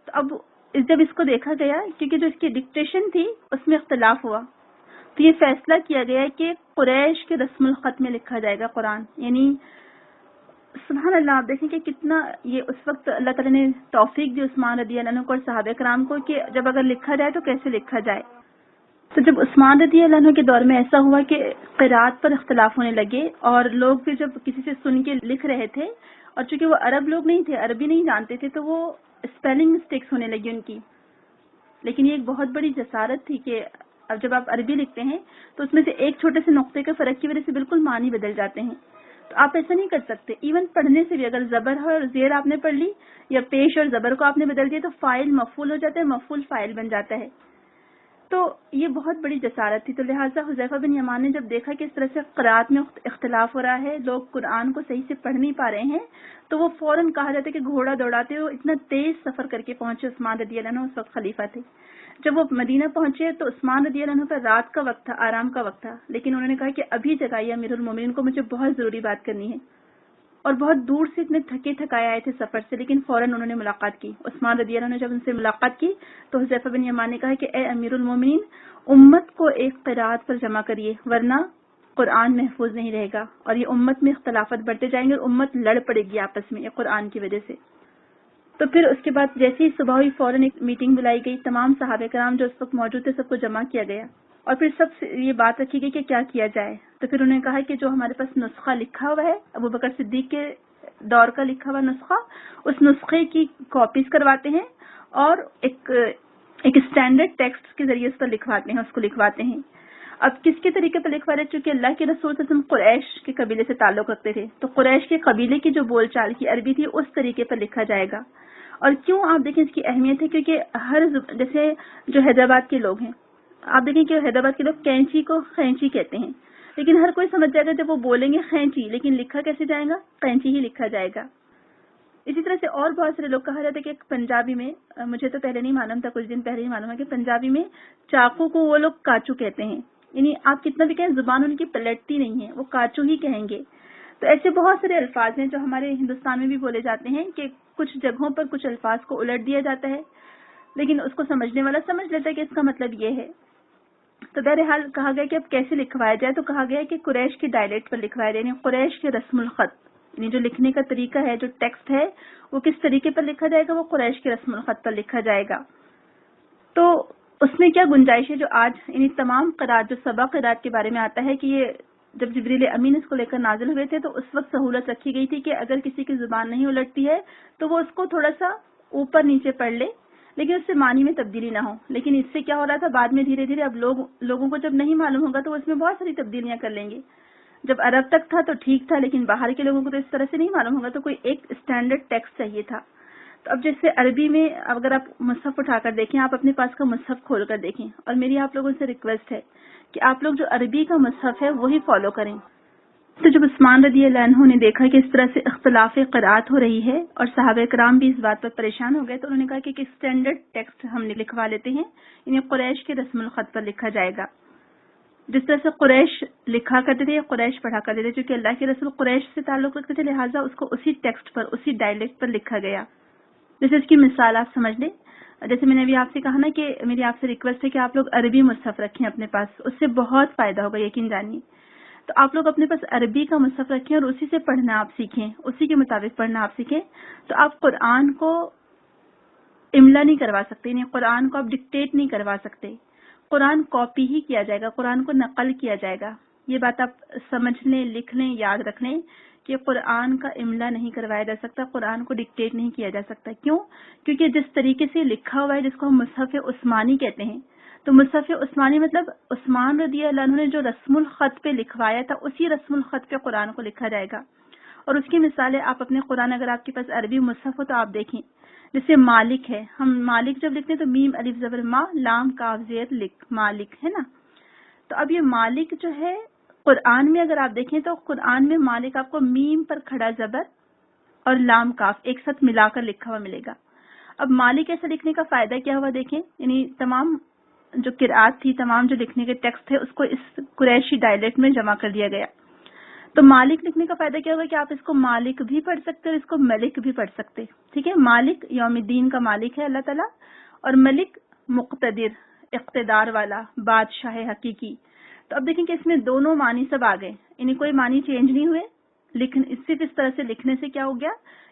تو اب جب اس کو دیکھا گیا کیونکہ جو اس کی ڈکٹیشن تھی اس میں اختلاف ہوا تو یہ فیصلہ کیا گیا کہ قریش کے رسم الخط میں لکھا جائے گا قرآن. یعنی سبحان اللہ, آپ دیکھیں کہ کتنا یہ اس وقت اللہ تعالیٰ نے توفیق دی عثمان رضی اللہ عنہ کو اور صحابہ کرام کو کہ جب اگر لکھا جائے تو کیسے لکھا جائے. تو جب عثمان رضی اللہ عنہ کے دور میں ایسا ہوا کہ قرات پر اختلاف ہونے لگے اور لوگ بھی جب کسی سے سن کے لکھ رہے تھے اور چونکہ وہ عرب لوگ نہیں تھے, عربی نہیں جانتے تھے, تو وہ اسپیلنگ مسٹیکس ہونے لگی ان کی. لیکن یہ ایک بہت بڑی جسارت تھی کہ اب جب آپ عربی لکھتے ہیں تو اس میں سے ایک چھوٹے سے نقطے کے فرق کی وجہ سے بالکل معنی بدل جاتے ہیں. تو آپ ایسا نہیں کر سکتے. ایون پڑھنے سے بھی اگر زبر ہے اور زیر آپ نے پڑھ لی یا پیش اور زبر کو آپ نے بدل دیا تو فاعل مفعول ہو جاتا ہے, مفعول فاعل بن جاتا ہے. تو یہ بہت بڑی جسارت تھی. تو لہٰذا حذیفہ بن یمان نے جب دیکھا کہ اس طرح سے قرات میں اختلاف ہو رہا ہے, لوگ قرآن کو صحیح سے پڑھ نہیں پا رہے ہیں, تو وہ فوراً کہا جاتا ہے کہ گھوڑا دوڑاتے ہوئے اتنا تیز سفر کر کے پہنچے. عثمان رضی اللہ عنہ اس وقت خلیفہ تھے. جب وہ مدینہ پہنچے تو عثمان رضی اللہ عنہ کا رات کا وقت تھا, آرام کا وقت تھا, لیکن انہوں نے کہا کہ ابھی جگائیے امیر المومنین کو, مجھے بہت ضروری بات کرنی ہے. اور بہت دور سے اتنے تھکے تھکائے آئے تھے سفر سے, لیکن فوراً انہوں نے ملاقات کی. عثمان رضی اللہ عنہ نے جب ان سے ملاقات کی تو حذیفہ بن یمان نے کہا کہ اے امیر المومنین, امت کو ایک قرات پر جمع کریے ورنہ قرآن محفوظ نہیں رہے گا اور یہ امت میں اختلافات بڑھتے جائیں گے اور امت لڑ پڑے گی آپس میں یہ قرآن کی وجہ سے. تو پھر اس کے بعد جیسے ہی صبح ہوئی فوراً ایک میٹنگ بلائی گئی, تمام صحابہ کرام جو اس وقت موجود تھے سب کو جمع کیا گیا اور پھر سب سے یہ بات رکھی گئی کہ کیا کیا جائے. تو پھر انہوں نے کہا کہ جو ہمارے پاس نسخہ لکھا ہوا ہے ابو بکر صدیق کے دور کا لکھا ہوا نسخہ, اس نسخے کی کاپیز کرواتے ہیں اور ایک اسٹینڈرڈ ٹیکسٹ کے ذریعے اس پر لکھواتے ہیں, اس کو لکھواتے ہیں. اب کس کے طریقے پر لکھوا رہے, چونکہ اللہ کے رسول صلی اللہ علیہ وسلم قریش کے قبیلے سے تعلق رکھتے تھے تو قریش کے قبیلے کی جو بول چال کی عربی تھی اس طریقے پر لکھا جائے گا. اور کیوں آپ دیکھیں اس کی اہمیت ہے, کیونکہ ہر جیسے جو حیدرآباد کے لوگ ہیں, آپ دیکھیں کہ حیدرآباد کے لوگ کینچی کو خینچی کہتے ہیں, لیکن ہر کوئی سمجھ جائے گا جب وہ بولیں گے خینچی, لیکن لکھا کیسے جائے گا, قینچی ہی لکھا جائے گا. اسی طرح سے اور بہت سارے لوگ کہا جاتا ہے کہ پنجابی میں, مجھے تو پہلے نہیں معلوم تھا, کچھ دن پہلے ہی معلوم ہے کہ پنجابی میں چاقو کو وہ لوگ کاچو کہتے ہیں. یعنی آپ کتنا بھی کہیں زبان ان کی پلٹتی نہیں ہے, وہ کاچو ہی کہیں گے. تو ایسے بہت سارے الفاظ ہیں جو ہمارے ہندوستان میں بھی بولے جاتے ہیں کہ کچھ جگہوں پر کچھ الفاظ کو الٹ دیا جاتا ہے, لیکن اس کو سمجھنے والا سمجھ لیتا ہے کہ اس کا مطلب یہ ہے. تو بہرحال کہا گیا کہ اب کیسے لکھوایا جائے, تو کہا گیا کہ قریش کے ڈائلیکٹ پر لکھوایا جائے, یعنی قریش کے رسم الخط, یعنی جو لکھنے کا طریقہ ہے, جو ٹیکسٹ ہے وہ کس طریقے پر لکھا جائے گا, وہ قریش کے رسم الخط پر لکھا جائے گا. تو اس میں کیا گنجائش ہے, جو آج یعنی تمام قرات, جو سبا قرات کے بارے میں آتا ہے کہ یہ جب جبریل امین اس کو لے کر نازل ہوئے تھے تو اس وقت سہولت رکھی گئی تھی کہ اگر کسی کی زبان نہیں الٹتی ہے تو وہ اس کو تھوڑا سا اوپر نیچے پڑھ لے, لیکن اس سے معنی میں تبدیلی نہ ہو. لیکن اس سے کیا ہو رہا تھا, بعد میں دھیرے دھیرے اب لوگوں کو جب نہیں معلوم ہوگا تو وہ اس میں بہت ساری تبدیلیاں کر لیں گے. جب عرب تک تھا تو ٹھیک تھا, لیکن باہر کے لوگوں کو تو اس طرح سے نہیں معلوم ہوگا, تو کوئی ایک اسٹینڈرڈ ٹیکسٹ چاہیے تھا. تو اب جیسے عربی میں اگر آپ مصحف اٹھا کر دیکھیں, آپ اپنے پاس کا مصحف کھول کر دیکھیں, اور میری آپ لوگوں سے ریکویسٹ ہے کہ آپ لوگ جو عربی کا مصحف ہے وہی فالو کریں. تو جب عثمان رضی اللہ عنہ نے دیکھا کہ اس طرح سے اختلاف قرآت ہو رہی ہے اور صحابہ کرام بھی اس بات پر پریشان ہو گئے، تو انہوں نے کہا کہ ایک اسٹینڈرڈ ٹیکسٹ ہم لکھوا لیتے ہیں، یعنی قریش کے رسم الخط پر لکھا جائے گا، جس طرح سے قریش لکھا کرتے تھے یا قریش پڑھا کرتے تھے، چونکہ اللہ کے رسول قریش سے تعلق رکھتے تھے، لہٰذا اس کو اسی ٹیکسٹ پر، اسی ڈائلیکٹ پر لکھا گیا۔ جیسے اس کی مثال آپ سمجھ لیں، جیسے میں نے ابھی آپ سے کہا نا کہ میری آپ سے ریکویسٹ ہے کہ آپ لوگ عربی مصحف رکھیں اپنے پاس، اس سے بہت فائدہ ہوگا، یقین جانیے۔ تو آپ لوگ اپنے پاس عربی کا مصحف رکھیں اور اسی سے پڑھنا آپ سیکھیں، اسی کے مطابق پڑھنا آپ سیکھیں، تو آپ قرآن کو املا نہیں کروا سکتے، یعنی قرآن کو آپ ڈکٹیٹ نہیں کروا سکتے، قرآن کاپی ہی کیا جائے گا، قرآن کو نقل کیا جائے گا۔ یہ بات آپ سمجھ لیں، لکھ لیں، یاد رکھ لیں کہ قرآن کا املا نہیں کروایا جا سکتا، قرآن کو ڈکٹیٹ نہیں کیا جا سکتا۔ کیوں؟ کیونکہ جس طریقے سے لکھا ہوا ہے، جس کو ہم مصحف عثمانی کہتے ہیں، تو مصحف عثمانی مطلب عثمان رضی اللہ عنہ نے جو رسم الخط پہ لکھوایا تھا، اسی رسم الخط پہ قرآن کو لکھا جائے گا۔ اور اس کی مثالیں آپ اپنے قرآن، اگر آپ کے پاس عربی مصحف ہو تو آپ دیکھیں، جیسے مالک ہے، ہم مالک جب لکھتے ہیں تو میم الف زبر ما، لام کاف زیر لکھ، مالک ہے نا۔ تو اب یہ مالک جو ہے قرآن میں اگر آپ دیکھیں تو قرآن میں مالک آپ کو میم پر کھڑا زبر اور لام کاف ایک ساتھ ملا کر لکھا ہوا ملے گا۔ اب مالک ایسا لکھنے کا فائدہ کیا ہوا دیکھیں، یعنی تمام جو قرآت تھی، تمام جو لکھنے کے ٹیکسٹ تھے، اس کو اس قریشی ڈائلیکٹ میں جمع کر دیا گیا۔ تو مالک لکھنے کا فائدہ کیا ہوگا کہ آپ اس کو مالک بھی پڑھ سکتے اور اس کو ملک بھی پڑھ سکتے، ٹھیک ہے۔ مالک یوم الدین کا مالک ہے اللہ تعالیٰ، اور ملک مقتدر، اقتدار والا، بادشاہ حقیقی۔ تو اب دیکھیں کہ اس میں دونوں معنی سب آ گئے، یعنی کوئی معنی چینج نہیں ہوئے، صرف اس طرح سے لکھنے سے کیا ہو گیا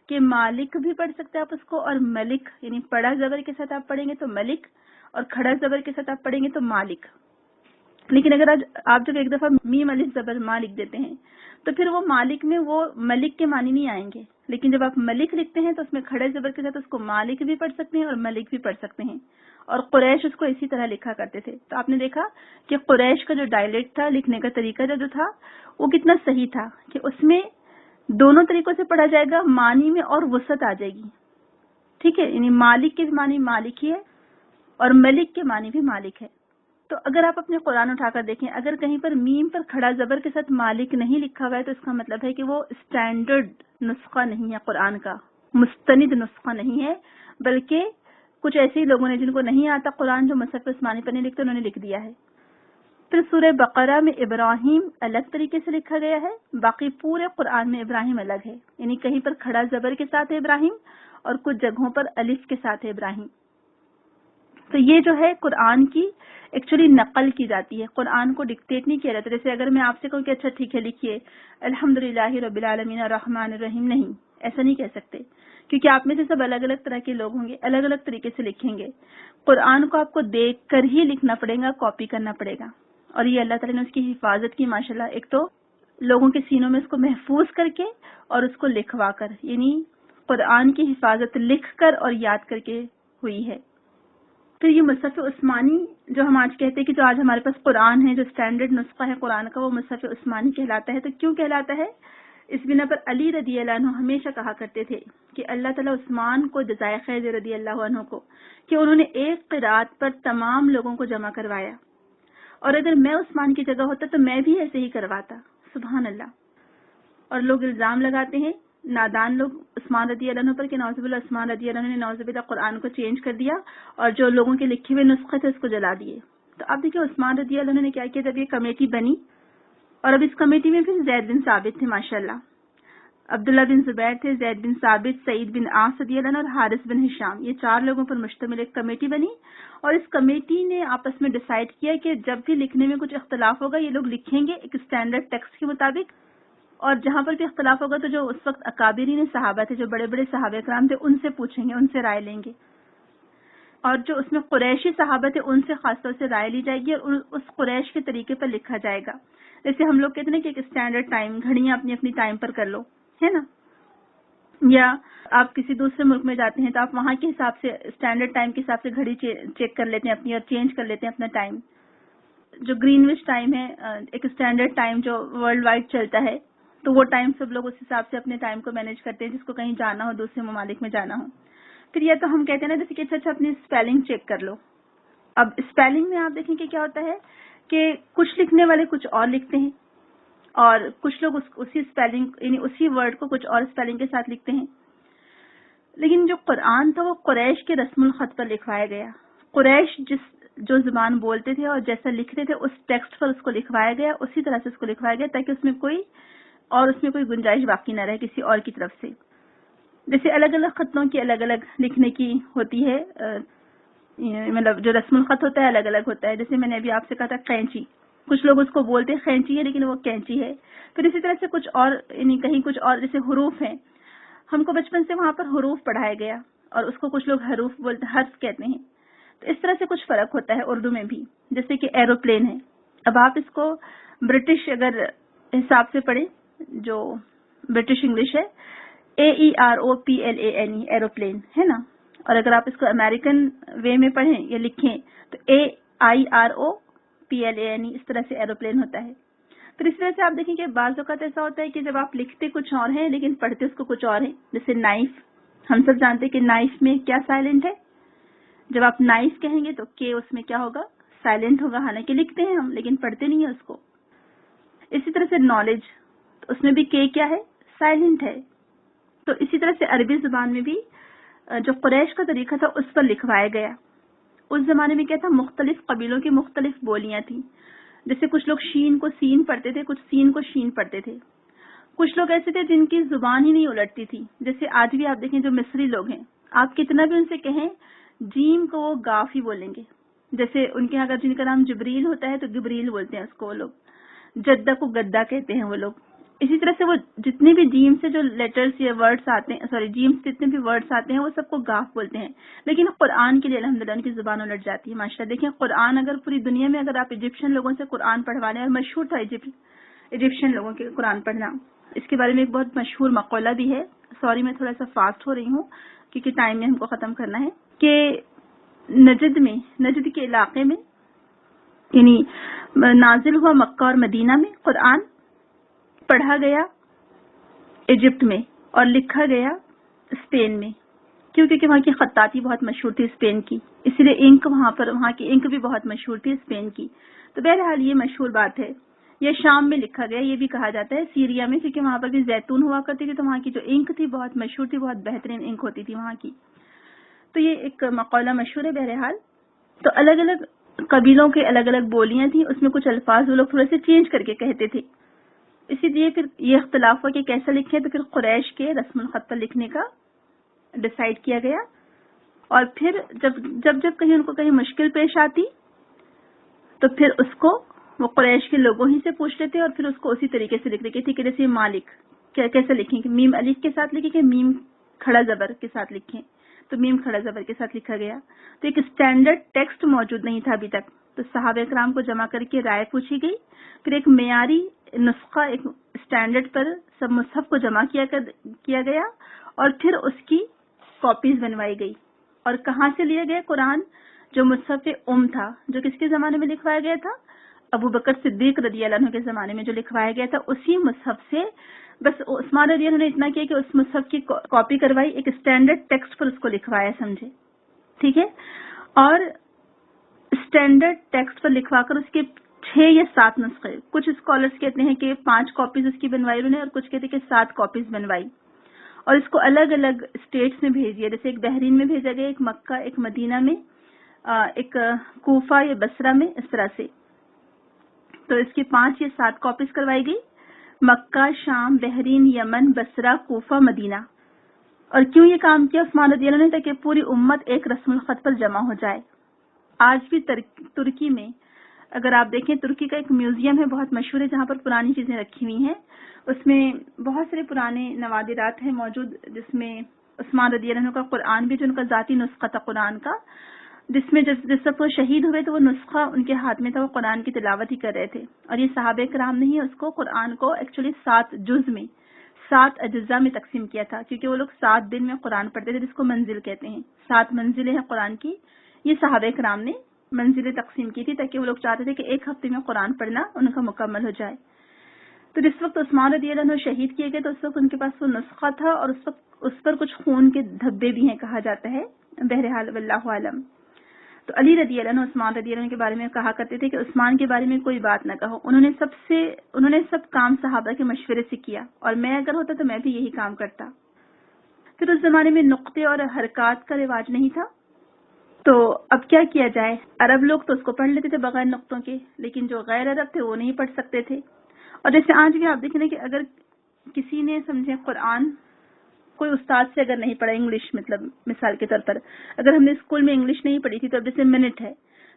کہ مالک بھی پڑھ سکتے آپ اس کو، اور ملک یعنی پڑھا زبر کے ساتھ آپ پڑھیں گے تو ملک، اور کھڑا زبر کے ساتھ آپ پڑھیں گے تو مالک۔ لیکن اگر آپ جب ایک دفعہ میم الف زبر ما لکھ دیتے ہیں تو پھر وہ مالک میں وہ ملک کے معنی نہیں آئیں گے، لیکن جب آپ ملک لکھتے ہیں تو اس میں کھڑے زبر کے ساتھ اس کو مالک بھی پڑھ سکتے ہیں اور ملک بھی پڑھ سکتے ہیں، اور قریش اس کو اسی طرح لکھا کرتے تھے۔ تو آپ نے دیکھا کہ قریش کا جو ڈائلیکٹ تھا، لکھنے کا طریقہ جو تھا، وہ کتنا صحیح تھا کہ اس میں دونوں طریقوں سے پڑھا جائے گا، معنی میں اور وسعت آ جائے گی، ٹھیک ہے۔ یعنی مالک کے معنی مالک ہی ہے اور ملک کے معنی بھی مالک ہے۔ تو اگر آپ اپنے قرآن اٹھا کر دیکھیں، اگر کہیں پر میم پر کھڑا زبر کے ساتھ مالک نہیں لکھا ہوا ہے تو اس کا مطلب ہے کہ وہ اسٹینڈرڈ نسخہ نہیں ہے، قرآن کا مستند نسخہ نہیں ہے، بلکہ کچھ ایسے لوگوں نے جن کو نہیں آتا قرآن، جو مصحف عثمانی پر نہیں لکھتے، انہوں نے لکھ دیا ہے۔ پھر سورہ بقرہ میں ابراہیم الگ طریقے سے لکھا گیا ہے، باقی پورے قرآن میں ابراہیم الگ ہے، یعنی کہیں پر کھڑا زبر کے ساتھ ہے ابراہیم اور کچھ جگہوں پر الف کے ساتھ ہے ابراہیم۔ تو یہ جو ہے قرآن کی ایکچولی نقل کی جاتی ہے، قرآن کو ڈکٹیٹ نہیں کیا جاتا۔ جیسے اگر میں آپ سے کہوں کہ اچھا ٹھیک ہے لکھیے الحمدللہ رب العالمین الرحمن الرحیم، نہیں، ایسا نہیں کہہ سکتے، کیونکہ آپ میں سے سب الگ الگ طرح کے لوگ ہوں گے، الگ الگ طریقے سے لکھیں گے۔ قرآن کو آپ کو دیکھ کر ہی لکھنا پڑے گا، کاپی کرنا پڑے گا، اور یہ اللہ تعالیٰ نے اس کی حفاظت کی ماشاءاللہ، ایک تو لوگوں کے سینوں میں اس کو محفوظ کر کے اور اس کو لکھوا کر، یعنی قرآن کی حفاظت لکھ کر اور یاد کر کے ہوئی ہے۔ پھر یہ مصحف عثمانی جو ہم آج کہتے ہیں کہ جو آج ہمارے پاس قرآن ہے، جو اسٹینڈرڈ نسخہ ہے قرآن کا، وہ مصحف عثمانی کہلاتا ہے۔ تو کیوں کہلاتا ہے؟ اس بنا پر علی رضی اللہ عنہ ہمیشہ کہا کرتے تھے کہ اللہ تعالیٰ عثمان کو جزائے خیر دے رضی اللہ عنہ کو، کہ انہوں نے ایک قرات پر تمام لوگوں کو جمع کروایا، اور اگر میں عثمان کی جگہ ہوتا تو میں بھی ایسے ہی کرواتا، سبحان اللہ۔ اور لوگ الزام لگاتے ہیں، نادان لوگ، عثمان رضی اللہ عنہ پر کہ نعوذ باللہ عثمان رضی اللہ عنہ نے نعوذ باللہ قرآن کو چینج کر دیا اور جو لوگوں کے لکھے ہوئے نسخے تھے اس کو جلا دیے۔ تو اب دیکھیں عثمان رضی اللہ عنہ نے کیا کیا، جب یہ کمیٹی بنی، اور اب اس کمیٹی میں پھر زید بن ثابت تھے ماشاءاللہ، عبداللہ بن زبیر تھے، زید بن ثابت، سعید بن عاص رضی اللہ عنہ اور حارث بن ہشام، یہ 4 لوگوں پر مشتمل ایک کمیٹی بنی، اور اس کمیٹی نے آپس میں ڈیسائیڈ کیا کہ جب بھی لکھنے میں کچھ اختلاف ہوگا یہ لوگ لکھیں گے ایک اسٹینڈرڈ ٹیکسٹ کے مطابق، اور جہاں پر بھی اختلاف ہوگا تو جو اس وقت اکابرین صحابہ تھے، جو بڑے بڑے صحابہ کرام تھے، ان سے پوچھیں گے، ان سے رائے لیں گے، اور جو اس میں قریشی صحابہ تھے ان سے خاص طور سے رائے لی جائے گی اور اس قریش کے طریقے پر لکھا جائے گا۔ جیسے ہم لوگ کہتے ہیں کہ ایک اسٹینڈرڈ ٹائم، گھڑیاں اپنی اپنی ٹائم پر کر لو، ہے نا، یا آپ کسی دوسرے ملک میں جاتے ہیں تو آپ وہاں کے حساب سے اسٹینڈرڈ ٹائم کے حساب سے گھڑی چیک کر لیتے ہیں اپنی اور چینج کر لیتے ہیں اپنا ٹائم۔ جو گرین وچ ٹائم ہے، ایک اسٹینڈرڈ ٹائم جو ورلڈ وائڈ چلتا ہے، تو وہ ٹائم سب لوگ اس حساب سے اپنے ٹائم کو مینیج کرتے ہیں، جس کو کہیں جانا ہو، دوسرے ممالک میں جانا ہو۔ پھر یہ تو ہم کہتے ہیں نا جیسے کہ اچھا اپنی اسپیلنگ چیک کر لو۔ اب اسپیلنگ میں آپ دیکھیں کہ کیا ہوتا ہے کہ کچھ لکھنے والے کچھ اور لکھتے ہیں، اور کچھ لوگ اسی اسپیلنگ یعنی اسی ورڈ کو کچھ اور اسپیلنگ کے ساتھ لکھتے ہیں. لیکن جو قرآن تھا وہ قریش کے رسم الخط پر لکھوایا گیا. قریش جو زبان بولتے تھے اور جیسا لکھتے تھے اس ٹیکسٹ پر اس کو لکھوایا گیا, اسی طرح سے اس کو لکھوایا گیا تاکہ اس میں کوئی گنجائش باقی نہ رہے کسی اور کی طرف سے. جیسے الگ الگ خطوں کی الگ الگ لکھنے کی ہوتی ہے, مطلب جو رسم الخط ہوتا ہے الگ الگ ہوتا ہے. جیسے میں نے ابھی آپ سے کہا تھا قینچی, کچھ لوگ اس کو بولتے ہیں قینچی ہے لیکن وہ کینچی ہے. پھر اسی طرح سے کچھ اور یعنی کہیں کچھ اور جیسے حروف ہیں, ہم کو بچپن سے وہاں پر حروف پڑھایا گیا اور اس کو کچھ لوگ حروف بولتے حرف کہتے ہیں. تو اس طرح سے کچھ فرق ہوتا ہے اردو میں بھی. جیسے کہ ایروپلین ہے, اب آپ اس کو برٹش اگر حساب سے پڑھیں جو برٹش انگلش ہے AEROPLANE ایروپلین ہے نا, اور اگر آپ اس کو امریکن وے میں پڑھیں یا لکھیں تو AIROPLANE اس طرح سے ایروپلین ہوتا ہے. پھر اس طرح سے آپ دیکھیں کہ بعض اوقات ایسا ہوتا ہے کہ جب آپ لکھتے کچھ اور ہیں لیکن پڑھتے اس کو کچھ اور ہیں. جیسے نائف, ہم سب جانتے ہیں کہ نائف میں کیا سائلنٹ ہے. جب آپ نائف کہیں گے تو کے اس میں کیا ہوگا, سائلنٹ ہوگا. حالانکہ لکھتے ہیں ہم لیکن پڑھتے نہیں ہیں اس کو. اسی طرح سے نالج, اس میں بھی کے کیا ہے, سائلنٹ ہے. تو اسی طرح سے عربی زبان میں بھی جو قریش کا طریقہ تھا اس پر لکھوایا گیا. اس زمانے میں کیا تھا, مختلف قبیلوں کی مختلف بولیاں تھیں. جیسے کچھ لوگ شین کو سین پڑھتے تھے, کچھ سین کو شین پڑھتے تھے. کچھ لوگ ایسے تھے جن کی زبان ہی نہیں الٹتی تھی. جیسے آج بھی آپ دیکھیں جو مصری لوگ ہیں, آپ کتنا بھی ان سے کہیں جیم کو وہ گاف ہی بولیں گے. جیسے ان کے اگر جن کا نام جبریل ہوتا ہے تو گبریل بولتے ہیں اس کو وہ لوگ. جدہ کو گدا کہتے ہیں وہ لوگ. اسی طرح سے وہ جتنے بھی جیم سے جو لیٹرز یا ورڈز آتے ہیں, جیم سے جتنے بھی ورڈز آتے ہیں وہ سب کو گاف بولتے ہیں. لیکن قرآن کے لیے الحمدللہ ان کی زبان الٹ جاتی ہے ماشاءاللہ. دیکھیں قرآن اگر پوری دنیا میں اگر آپ ایجپشین لوگوں سے قرآن پڑھوا لیں, اور مشہور تھا ایجپشین لوگوں کے قرآن پڑھنا, اس کے بارے میں ایک بہت مشہور مقولہ بھی ہے. سوری میں تھوڑا سا فاسٹ ہو رہی ہوں کیونکہ ٹائم میں ہم کو ختم کرنا ہے, کہ نجد کے علاقے میں یعنی نازل ہوا مکہ اور مدینہ میں قرآن, پڑھا گیا ایجپٹ میں اور لکھا گیا اسپین میں. کیوں؟ کیونکہ وہاں کی خطاطی بہت مشہور تھی اسپین کی, اسی لیے انک وہاں کی انک بھی بہت مشہور تھی اسپین کی. تو بہرحال یہ مشہور بات ہے. یہ شام میں لکھا گیا, یہ بھی کہا جاتا ہے سیریا میں, کیونکہ وہاں پر بھی زیتون ہوا کرتی تھی, تو وہاں کی جو انک تھی بہت مشہور تھی, بہت بہترین انک ہوتی تھی وہاں کی. تو یہ ایک مقولہ مشہور ہے. بہرحال تو الگ الگ قبیلوں کے الگ الگ بولیاں تھیں, اس میں کچھ الفاظ وہ لوگ تھوڑے سے چینج کر کے کہتے تھے. اسی لیے پھر یہ اختلاف ہوا کہ کیسا لکھیں, تو پھر قریش کے رسم الخط پر لکھنے کا ڈیسائیڈ کیا گیا. اور پھر جب کہیں ان کو کہیں مشکل پیش آتی تو پھر اس کو وہ قریش کے لوگوں ہی سے پوچھ لیتے اور پھر اس کو اسی طریقے سے لکھ دیتے کہ جیسے مالک کیسے لکھیں, کہ میم الف کے ساتھ لکھیں کہ میم کھڑا زبر کے ساتھ لکھیں, تو میم کھڑا زبر کے ساتھ لکھا گیا. تو ایک اسٹینڈرڈ ٹیکسٹ موجود نہیں تھا ابھی تک, تو صحابہ کرام کو جمع کر کے رائے پوچھی گئی. پھر ایک معیاری نسخہ ایک اسٹینڈرڈ پر سب مصحف کو جمع کیا گیا اور پھر اس کی کاپیز بنوائی گئی. اور کہاں سے لیا گیا قرآن؟ جو مصحف تھا, جو کس کے زمانے میں لکھوایا گیا تھا, ابو بکر صدیق رضی اللہ عنہ کے زمانے میں جو لکھوایا گیا تھا, اسی مصحف سے. بس عثمان رضی اللہ عنہ نے اتنا کیا کہ اس مصحف کی کاپی کروائی, ایک اسٹینڈرڈ ٹیکسٹ پر اس کو لکھوایا, سمجھے, ٹھیک ہے. اور اسٹینڈرڈ ٹیکسٹ پر لکھوا کر اس کے 6 یا 7 نسخے, کچھ اسکالرز کہتے ہیں کہ 5 کاپیز اس کی بنوائی انہوں نے, اور کچھ کہتے ہیں کہ 7 کاپیز بنوائی, اور اس کو الگ الگ اسٹیٹس میں بھیج دیا. جیسے ایک بحرین میں بھیجا گیا, ایک مکہ, ایک مدینہ میں, ایک کوفہ یا بصرہ میں, اس طرح سے. تو اس کی 5 یا 7 کاپیز کروائی گئی, مکہ, شام, بحرین, یمن, بصرہ, کوفہ, مدینہ. اور کیوں یہ کام کیا عثمان رضی اللہ عنہ نے؟ تاکہ پوری امت ایک رسم الخط پر جمع ہو جائے. آج بھی ترکی میں اگر آپ دیکھیں, ترکی کا ایک میوزیم ہے بہت مشہور ہے جہاں پر پرانی چیزیں رکھی ہوئی ہیں. اس میں بہت سارے پرانے نوادرات ہیں موجود, جس میں عثمان رضی اللہ عنہ کا قرآن بھی, جو ان کا ذاتی نسخہ تھا قرآن کا, جس میں جس وقت وہ شہید ہوئے تو وہ نسخہ ان کے ہاتھ میں تھا, وہ قرآن کی تلاوت ہی کر رہے تھے. اور یہ صحابہ کرام نے ہی اس کو قرآن کو ایکچولی 7 جز میں 7 اجزاء میں تقسیم کیا تھا, کیونکہ وہ لوگ 7 دن میں قرآن پڑھتے تھے, جس کو منزل کہتے ہیں. 7 منزلیں ہیں قرآن کی, یہ صحابہ کرام نے منزلیں تقسیم کی تھی تاکہ وہ لوگ چاہتے تھے کہ ایک ہفتے میں قرآن پڑھنا ان کا مکمل ہو جائے. تو جس وقت عثمان رضی اللہ عنہ شہید کیے گئے تو اس وقت ان کے پاس وہ نسخہ تھا, اور اس پر کچھ خون کے دھبے بھی ہیں کہا جاتا ہے. بہرحال واللہ عالم. تو علی رضی اللہ عنہ عثمان رضی اللہ عنہ کے بارے میں کہا کرتے تھے کہ عثمان کے بارے میں کوئی بات نہ کہو، انہوں نے سب کام صحابہ کے مشورے سے کیا، اور میں اگر ہوتا تو میں بھی یہی کام کرتا۔ پھر اس زمانے میں نقطے اور حرکات کا رواج نہیں تھا، تو اب کیا کیا جائے؟ عرب لوگ تو اس کو پڑھ لیتے تھے بغیر نقطوں کے، لیکن جو غیر عرب تھے وہ نہیں پڑھ سکتے تھے۔ اور جیسے آج بھی آپ دیکھیں کہ اگر کسی نے سمجھے قرآن، کوئی استاد سے اگر نہیں پڑھا انگلش، مطلب مثال کے طور پر اگر ہم نے اسکول میں انگلش نہیں پڑھی تھی، تو اب جیسے منٹ ہے،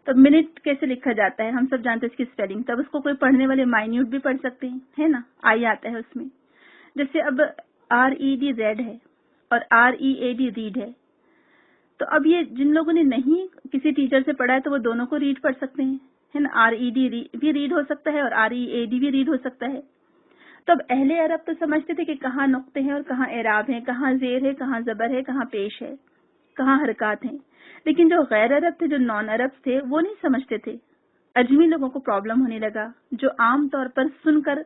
تو منٹ کیسے لکھا جاتا ہے ہم سب جانتے ہیں اس کی اسپیلنگ، تب اس کو کوئی پڑھنے والے مائنیوٹ بھی پڑھ سکتے ہیں، ہے نا، آئی آتا ہے اس میں۔ جیسے اب RED ریڈ ہے اور READ ریڈ ہے، تو اب یہ جن لوگوں نے نہیں کسی ٹیچر سے پڑھا ہے تو وہ دونوں کو ریڈ پڑھ سکتے ہیں، ہے نا، RED بھی ریڈ ہو سکتا ہے اور READ بھی ریڈ ہو سکتا ہے۔ تو اب اہل عرب تو سمجھتے تھے کہ کہاں نقطے ہیں اور کہاں اعراب ہیں، کہاں زیر ہے، کہاں زبر ہے، کہاں پیش ہے، کہاں حرکات ہیں، لیکن جو غیر عرب تھے، جو نان عرب تھے، وہ نہیں سمجھتے تھے۔ اجمی لوگوں کو پرابلم ہونے لگا، جو عام طور پر سن کر،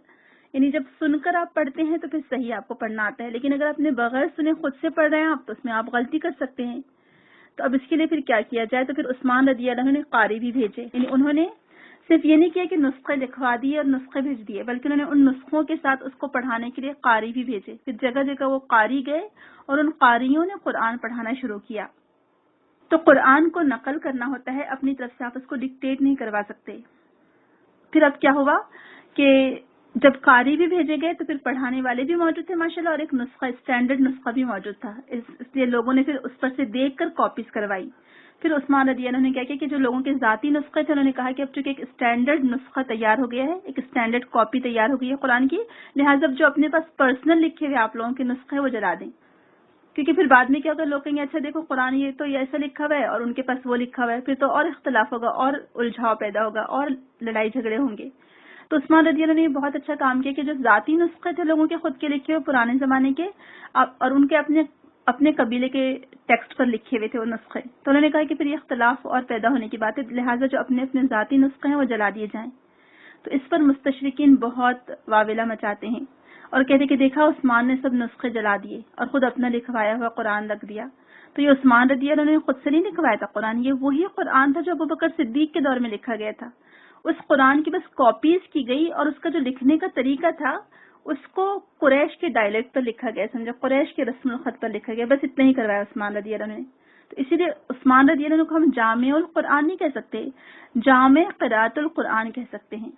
یعنی جب سن کر آپ پڑھتے ہیں تو پھر صحیح آپ کو پڑھنا آتا ہے، لیکن اگر آپ نے بغیر سنے خود سے پڑھ رہے ہیں آپ، تو اس میں آپ غلطی کر سکتے ہیں۔ تو اب اس کے لیے پھر کیا کیا جائے؟ تو پھر عثمان رضی اللہ عنہ نے قاری بھی بھیجے، یعنی انہوں نے صرف یہ نہیں کیا کہ نسخے لکھوا دیے اور نسخے بھیج دیے، بلکہ انہوں نے ان نسخوں کے ساتھ اس کو پڑھانے کے لیے قاری بھی بھیجے۔ پھر جگہ جگہ وہ قاری گئے اور ان قاریوں نے قرآن پڑھانا شروع کیا۔ تو قرآن کو نقل کرنا ہوتا ہے، اپنی طرف سے آپ اس کو ڈکٹیٹ نہیں کروا سکتے۔ پھر اب کیا ہوا کہ جب قاری بھی بھیجے گئے تو پھر پڑھانے والے بھی موجود تھے ماشاءاللہ، اور ایک نسخہ، اسٹینڈرڈ نسخہ بھی موجود تھا، اس لیے لوگوں نے پھر اس پر سے دیکھ کر کاپیز کروائی۔ پھر عثمان رضی اللہ عنہ نے کیا کیا کہ جو لوگوں کے ذاتی نسخے تھے، انہوں نے کہا کہ اب چونکہ ایک اسٹینڈرڈ نسخہ تیار ہو گیا ہے، ایک اسٹینڈرڈ کاپی تیار ہو گئی ہے قرآن کی، لہٰذا جو اپنے پاس پرسنل لکھے ہوئے آپ لوگوں کے نسخے وہ جلا دیں، کیونکہ پھر بعد میں کیا ہوگا، لوگ کہیں گے اچھا دیکھو قرآن یہ تو یہ ایسا لکھا ہوا ہے اور ان کے پاس وہ لکھا ہوا ہے، پھر تو اور اختلاف ہوگا اور الجھاؤ پیدا ہوگا اور لڑائی جھگڑے ہوں گے۔ تو عثمان رضی اللہ نے بہت اچھا کام کیا کہ جو ذاتی نسخے تھے لوگوں کے خود کے لکھے ہوئے پرانے زمانے کے، اور ان کے اپنے قبیلے کے ٹیکسٹ پر لکھے ہوئے تھے وہ نسخے، تو انہوں نے کہا کہ پھر یہ اختلاف اور پیدا ہونے کی بات ہے، لہٰذا جو اپنے اپنے ذاتی نسخے ہیں وہ جلا دیے جائیں۔ تو اس پر مستشرقین بہت واویلا مچاتے ہیں اور کہتے کہ دیکھا عثمان نے سب نسخے جلا دیے اور خود اپنا لکھوایا ہوا قرآن رکھ دیا۔ تو یہ عثمان رضی اللہ عنہ نے خود سے نہیں لکھوایا تھا قرآن، یہ وہی قرآن تھا جو ابوبکر صدیق کے دور میں لکھا گیا تھا۔ اس قرآن کی بس کاپیز کی گئی اور اس کا جو لکھنے کا طریقہ تھا اس کو قریش کے ڈائلیکٹ پر لکھا گیا، سمجھا، قریش کے رسم الخط پر لکھا گیا، بس اتنا ہی کروایا عثمان رضی اللہ عنہ نے۔ تو اسی لیے عثمان رضی اللہ عنہ کو ہم جامع القرآن نہیں کہہ سکتے، جامع قراءۃ القرآن کہہ سکتے ہیں،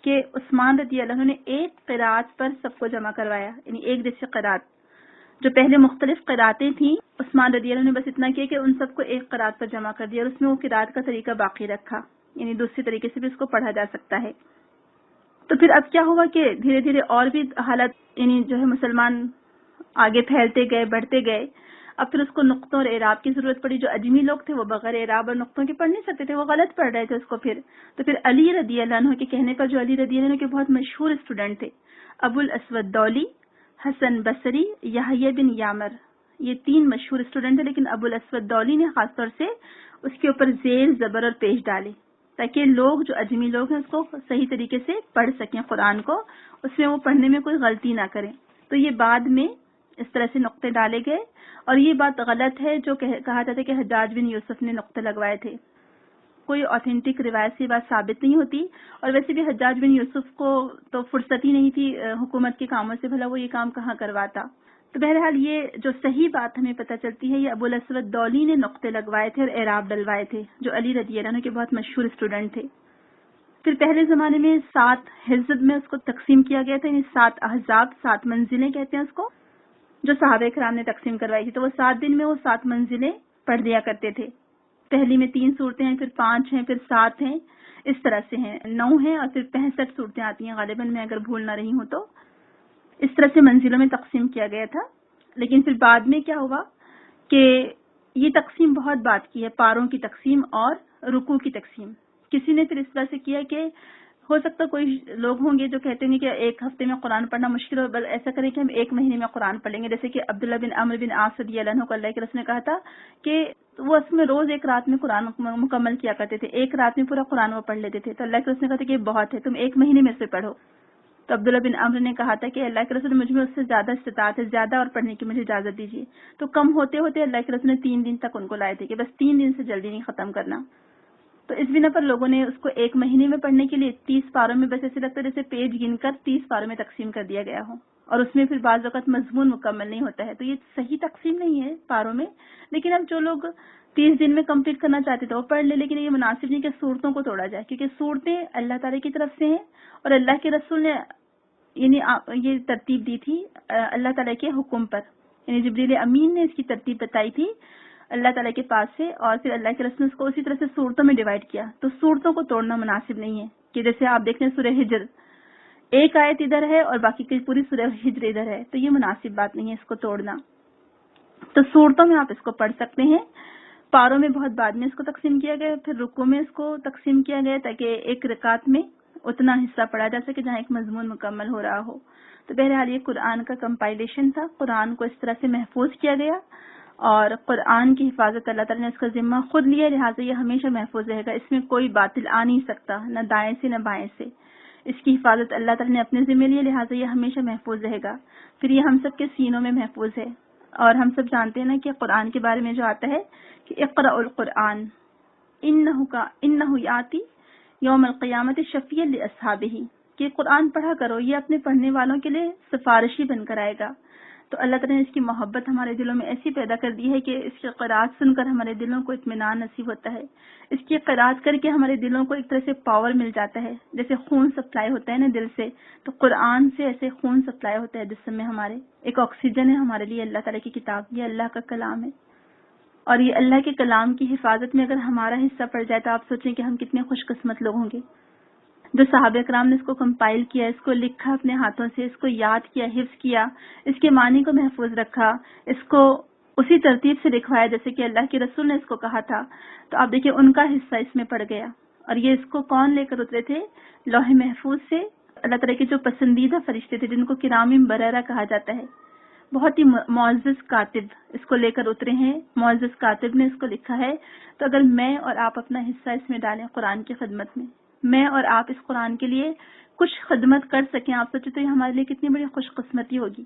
کہ عثمان رضی اللہ عنہ نے ایک قراءت پر سب کو جمع کروایا، یعنی ایک جیسے قراءت، جو پہلے مختلف قراءتیں تھیں عثمان رضی اللہ عنہ نے بس اتنا کیا کہ ان سب کو ایک قراءت پر جمع کر دیا اور اس میں وہ قراءت کا طریقہ باقی رکھا، یعنی دوسری طریقے سے بھی اس کو پڑھا جا سکتا ہے۔ تو پھر اب کیا ہوا کہ دھیرے دھیرے اور بھی حالت، یعنی جو ہے مسلمان آگے پھیلتے گئے، بڑھتے گئے، اب پھر اس کو نقطوں اور اعراب کی ضرورت پڑی۔ جو اجمی لوگ تھے وہ بغیر اعراب اور نقطوں کے پڑھ نہیں سکتے تھے، وہ غلط پڑھ رہے تھے اس کو۔ تو پھر علی رضی اللہ عنہ کے کہنے پر، جو علی رضی اللہ عنہ کے بہت مشہور اسٹوڈنٹ تھے، ابو الاسود دولی، حسن بصری، یحییٰ بن یامر، یہ تین مشہور اسٹوڈنٹ تھے، لیکن ابو الاسود دولی نے خاص طور سے اس کے اوپر زیر، زبر اور پیش ڈالے تاکہ لوگ، جو اجمی لوگ ہیں، اس کو صحیح طریقے سے پڑھ سکیں قرآن کو، اس میں وہ پڑھنے میں کوئی غلطی نہ کریں۔ تو یہ بعد میں اس طرح سے نقطے ڈالے گئے، اور یہ بات غلط ہے جو کہا جاتا ہے کہ حجاج بن یوسف نے نقطے لگوائے تھے۔ کوئی اوتھینٹک روایت سے بات ثابت نہیں ہوتی، اور ویسے بھی حجاج بن یوسف کو تو فرصت ہی نہیں تھی حکومت کے کاموں سے، بھلا وہ یہ کام کہاں کرواتا۔ تو بہرحال یہ جو صحیح بات ہمیں پتہ چلتی ہے، یہ ابو الاسود دولی نے نقطے لگوائے تھے اور اعراب ڈلوائے تھے، جو علی رضی اللہ عنہ کے بہت مشہور اسٹوڈنٹ تھے۔ پھر پہلے زمانے میں 7 حزب میں اس کو تقسیم کیا گیا تھا، یعنی 7 احزاب، 7 منزلیں کہتے ہیں اس کو، جو صحابہ کرام نے تقسیم کروائی تھی۔ تو وہ 7 دن میں وہ 7 منزلیں پڑھ دیا کرتے تھے۔ پہلی میں 3 صورتیں ہیں، پھر 5 ہیں، پھر 7 ہیں، اس طرح سے ہیں، 9 ہیں، اور پھر 65 صورتیں آتی ہیں غالباً، میں اگر بھول نہ رہی ہوں تو۔ اس طرح سے منزلوں میں تقسیم کیا گیا تھا۔ لیکن پھر بعد میں کیا ہوا کہ یہ تقسیم بہت بات کی ہے، پاروں کی تقسیم اور رکوع کی تقسیم۔ کسی نے پھر اس طرح سے کیا کہ ہو سکتا کوئی لوگ ہوں گے جو کہتے ہیں کہ ایک ہفتے میں قرآن پڑھنا مشکل ہو، بل ایسا کریں کہ ہم 1 مہینے میں قرآن پڑھ لیں گے، جیسے کہ عبداللہ بن عمرو بن عاص رضی اللہ عنہ کو اللہ کے رسول نے کہا تھا کہ وہ اس میں روز 1 رات میں قرآن مکمل کیا کرتے تھے، 1 رات میں پورا قرآن وہ پڑھ لیتے تھے۔ تو اللہ کے رسول نے کہا تھا کہ یہ بہت ہے، تم 1 مہینے میں سے پڑھو۔ تو عبداللہ بن عمرو نے کہا تھا کہ اللہ کے رسول مجھ میں اس سے زیادہ استطاعت ہے، زیادہ اور پڑھنے کی مجھے اجازت دیجیے. تو کم ہوتے ہوتے اللہ کے رسول نے 3 دن تک ان کو لائے تھے کہ بس 3 دن سے جلدی نہیں ختم کرنا. تو اس بنا پر لوگوں نے اس کو 1 مہینے میں پڑھنے کے لیے 30 پاروں میں، بس ایسے لگتا ہے جیسے پیج گن کر 30 پاروں میں تقسیم کر دیا گیا ہو، اور اس میں پھر بعض وقت مضمون مکمل نہیں ہوتا ہے. تو یہ صحیح تقسیم نہیں ہے پاروں میں، لیکن اب جو لوگ 30 دن میں کمپلیٹ کرنا چاہتے تھے وہ پڑھ لے. لیکن یہ مناسب نہیں کہ صورتوں کو توڑا جائے، کیونکہ صورتیں اللہ تعالیٰ کی طرف سے ہیں اور اللہ کے رسول نے یعنی یہ ترتیب دی تھی اللہ تعالیٰ کے حکم پر، یعنی جبریل امین نے اس کی ترتیب بتائی تھی اللہ تعالیٰ کے پاس سے، اور پھر اللہ کے رسول نے اس کو اسی طرح سے صورتوں میں ڈیوائڈ کیا. تو صورتوں کو توڑنا مناسب نہیں ہے کہ جیسے آپ دیکھ لیں سورہ ہجر، ایک آیت ادھر ہے اور باقی کی پوری سورہ ہجر ادھر ہے، تو یہ مناسب بات نہیں ہے اس کو توڑنا. تو صورتوں میں آپ اس کو پڑھ سکتے ہیں. پاروں میں بہت بعد میں اس کو تقسیم کیا گیا، پھر رکوع میں اس کو تقسیم کیا گیا تاکہ ایک رکعت میں اتنا حصہ پڑھا جا سکے جہاں ایک مضمون مکمل ہو رہا ہو. تو بہرحال یہ قرآن کا کمپائلیشن تھا. قرآن کو اس طرح سے محفوظ کیا گیا اور قرآن کی حفاظت اللہ تعالیٰ نے اس کا ذمہ خود لیا، لہٰذا یہ ہمیشہ محفوظ رہے گا. اس میں کوئی باطل آ نہیں سکتا، نہ دائیں سے نہ بائیں سے. اس کی حفاظت اللہ تعالیٰ نے اپنے ذمہ لی، لہٰذا یہ ہمیشہ محفوظ رہے گا. پھر یہ ہم سب کے سینوں میں محفوظ ہے. اور ہم سب جانتے ہیں نا کہ قرآن کے بارے میں جو آتا ہے کہ اقرأ القرآن انہ یاتی یوم القیامت شفیعا لاصحابہ، کہ قرآن پڑھا کرو، یہ اپنے پڑھنے والوں کے لیے سفارشی بن کر آئے گا. تو اللہ تعالیٰ نے اس کی محبت ہمارے دلوں میں ایسی پیدا کر دی ہے کہ اس کی قرآت سن کر ہمارے دلوں کو اطمینان نصیب ہوتا ہے. اس کی قرآت کر کے ہمارے دلوں کو ایک طرح سے پاور مل جاتا ہے، جیسے خون سپلائی ہوتا ہے نا دل سے، تو قرآن سے ایسے خون سپلائی ہوتا ہے جسم میں ہمارے. ایک آکسیجن ہے ہمارے لیے اللہ تعالیٰ کی کتاب، یہ اللہ کا کلام ہے. اور یہ اللہ کے کلام کی حفاظت میں اگر ہمارا حصہ پڑ جائے تو آپ سوچیں کہ ہم کتنے خوش قسمت لوگ ہوں گے. جو صحابہ کرام نے اس کو کمپائل کیا، اس کو لکھا اپنے ہاتھوں سے، اس کو یاد کیا، حفظ کیا، اس کے معنی کو محفوظ رکھا، اس کو اسی ترتیب سے لکھوایا جیسے کہ اللہ کے رسول نے اس کو کہا تھا. تو آپ دیکھیں ان کا حصہ اس میں پڑ گیا. اور یہ اس کو کون لے کر اترے تھے؟ لوح محفوظ سے اللہ تعالیٰ کے جو پسندیدہ فرشتے تھے جن کو کرام بررہ کہا جاتا ہے، بہت ہی معزز کاتب اس کو لے کر اترے ہیں. معزز کاتب نے اس کو لکھا ہے. تو اگر میں اور آپ اپنا حصہ اس میں ڈالیں قرآن کی خدمت میں اور آپ اس قرآن کے لیے کچھ خدمت کر سکیں، آپ سوچیں تو یہ ہمارے لیے کتنی بڑی خوش قسمتی ہوگی.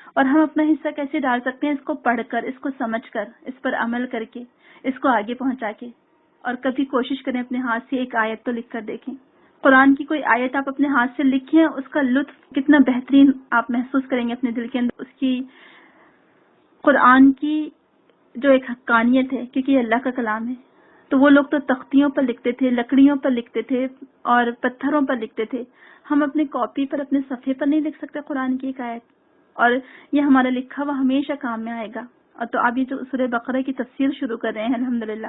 اور ہم اپنا حصہ کیسے ڈال سکتے ہیں؟ اس کو پڑھ کر، اس کو سمجھ کر، اس پر عمل کر کے، اس کو آگے پہنچا کے. اور کبھی کوشش کریں اپنے ہاتھ سے ایک آیت تو لکھ کر دیکھیں. قرآن کی کوئی آیت آپ اپنے ہاتھ سے لکھیں، اس کا لطف کتنا بہترین آپ محسوس کریں گے اپنے دل کے اندر. اس کی قرآن کی جو ایک حقانیت ہے، کیونکہ یہ اللہ کا کلام ہے. تو وہ لوگ تو تختیوں پر لکھتے تھے، لکڑیوں پر لکھتے تھے اور پتھروں پر لکھتے تھے. ہم اپنے کاپی پر، اپنے صفحے پر نہیں لکھ سکتے قرآن کی ایک آیت، اور یہ ہمارا لکھا ہوا ہمیشہ کام میں آئے گا. اور تو اب یہ جو سورہ بقرہ کی تفسیر شروع کر رہے ہیں الحمدللہ،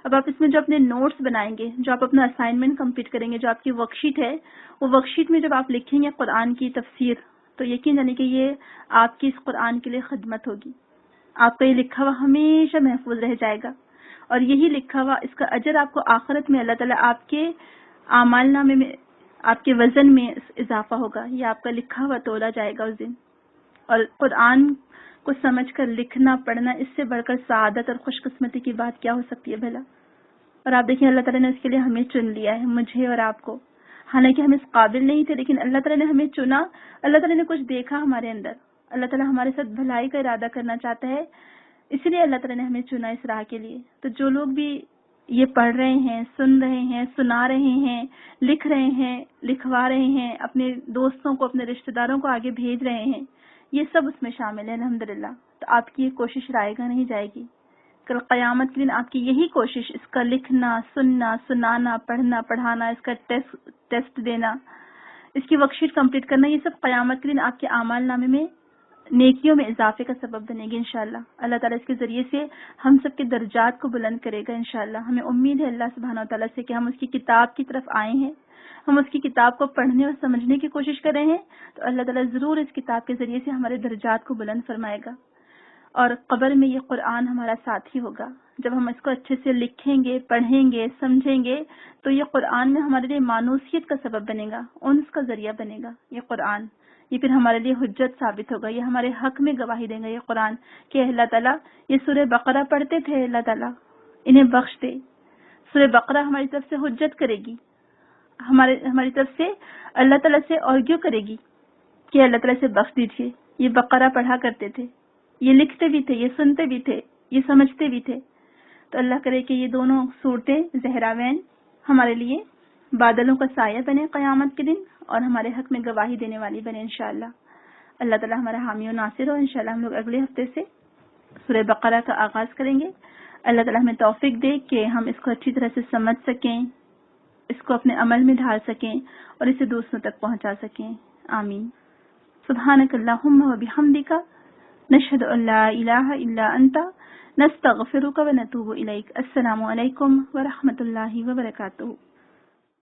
اب آپ اس میں جو اپنے نوٹس بنائیں گے، جو آپ اپنا اسائنمنٹ کمپلیٹ کریں گے، جو آپ کی ورک شیٹ ہے، وہ ورک شیٹ میں جب آپ لکھیں گے قرآن کی تفسیر، تو یقین جانیں کہ یہ آپ کی اس قرآن کے لیے خدمت ہوگی. آپ کا یہ لکھا ہوا ہمیشہ محفوظ رہ جائے گا. اور یہی لکھا ہوا، اس کا اجر آپ کو آخرت میں اللہ تعالیٰ آپ کے اعمال نامے میں، آپ کے وزن میں اضافہ ہوگا. یہ آپ کا لکھا ہوا تولا جائے گا اس دن. اور قرآن کو سمجھ کر لکھنا پڑھنا، اس سے بڑھ کر سعادت اور خوش قسمتی کی بات کیا ہو سکتی ہے بھلا. اور آپ دیکھیں اللہ تعالیٰ نے اس کے لیے ہمیں چن لیا ہے، مجھے اور آپ کو. حالانکہ ہم اس قابل نہیں تھے، لیکن اللہ تعالیٰ نے ہمیں چنا. اللہ تعالیٰ نے کچھ دیکھا ہمارے اندر، اللہ تعالیٰ ہمارے ساتھ بھلائی کا ارادہ کرنا چاہتا ہے، اس لیے اللہ تعالیٰ نے ہمیں چنا اس راہ کے لیے. تو جو لوگ بھی یہ پڑھ رہے ہیں، سن رہے ہیں، سنا رہے ہیں، لکھ رہے ہیں، لکھوا رہے ہیں، اپنے دوستوں کو، اپنے رشتہ داروں کو آگے بھیج رہے ہیں، یہ سب اس میں شامل ہے الحمدللہ. تو آپ کی یہ کوشش رائے گا نہیں جائے گی. کل قیامت کے دن آپ کی یہی کوشش، اس کا لکھنا، سننا، سنانا، پڑھنا، پڑھانا، اس کا ٹیسٹ دینا، اس کی ورک شیٹ کمپلیٹ کرنا، یہ سب قیامت کے دن آپ کے اعمال نامے میں نیکیوں میں اضافے کا سبب بنے گی انشاءاللہ. اللہ تعالیٰ اس کے ذریعے سے ہم سب کے درجات کو بلند کرے گا انشاءاللہ. ہمیں امید ہے اللہ سبحانہ وتعالیٰ سے کہ ہم اس کی کتاب کی طرف آئے ہیں، ہم اس کی کتاب کو پڑھنے اور سمجھنے کی کوشش کر رہے ہیں، تو اللہ تعالیٰ ضرور اس کتاب کے ذریعے سے ہمارے درجات کو بلند فرمائے گا. اور قبر میں یہ قرآن ہمارا ساتھی ہوگا. جب ہم اس کو اچھے سے لکھیں گے، پڑھیں گے، سمجھیں گے، تو یہ قرآن میں ہمارے لیے مانوسیت کا سبب بنے گا، انس کا ذریعہ بنے گا. یہ قرآن، یہ پھر ہمارے لیے حجت ثابت ہوگا. یہ ہمارے حق میں گواہی دے گا یہ قرآن کہ اللہ تعالیٰ یہ سورہ بقرہ پڑھتے تھے، اللہ تعالیٰ انہیں بخش دے. سورہ بقرہ ہماری طرف سے حجت کرے گی، ہماری طرف سے اللہ تعالیٰ سے آرگیو کرے گی کہ اللہ تعالیٰ سے بخش دیجیے. یہ بقرہ پڑھا کرتے تھے، یہ لکھتے بھی تھے، یہ سنتے بھی تھے، یہ سمجھتے بھی تھے. تو اللہ کرے کہ یہ دونوں صورتیں زہراوین ہمارے لیے بادلوں کا سایہ بنے قیامت کے دن اور ہمارے حق میں گواہی دینے والی بنے انشاءاللہ. اللہ تعالیٰ ہمارا حامی و ناصر ہو. انشاءاللہ ہم لوگ اگلے ہفتے سے سورہ بقرہ کا آغاز کریں گے. اللہ تعالیٰ ہمیں توفیق دے کہ ہم اس کو اچھی طرح سے سمجھ سکیں، اس کو اپنے عمل میں ڈھال سکیں اور اسے دوسروں تک پہنچا سکیں. آمین. سبحانک اللہم و بحمدک نشہد ان لا الہ الا انت نستغفرک و نتوب الیک. السلام علیکم ورحمۃ اللہ وبرکاتہ.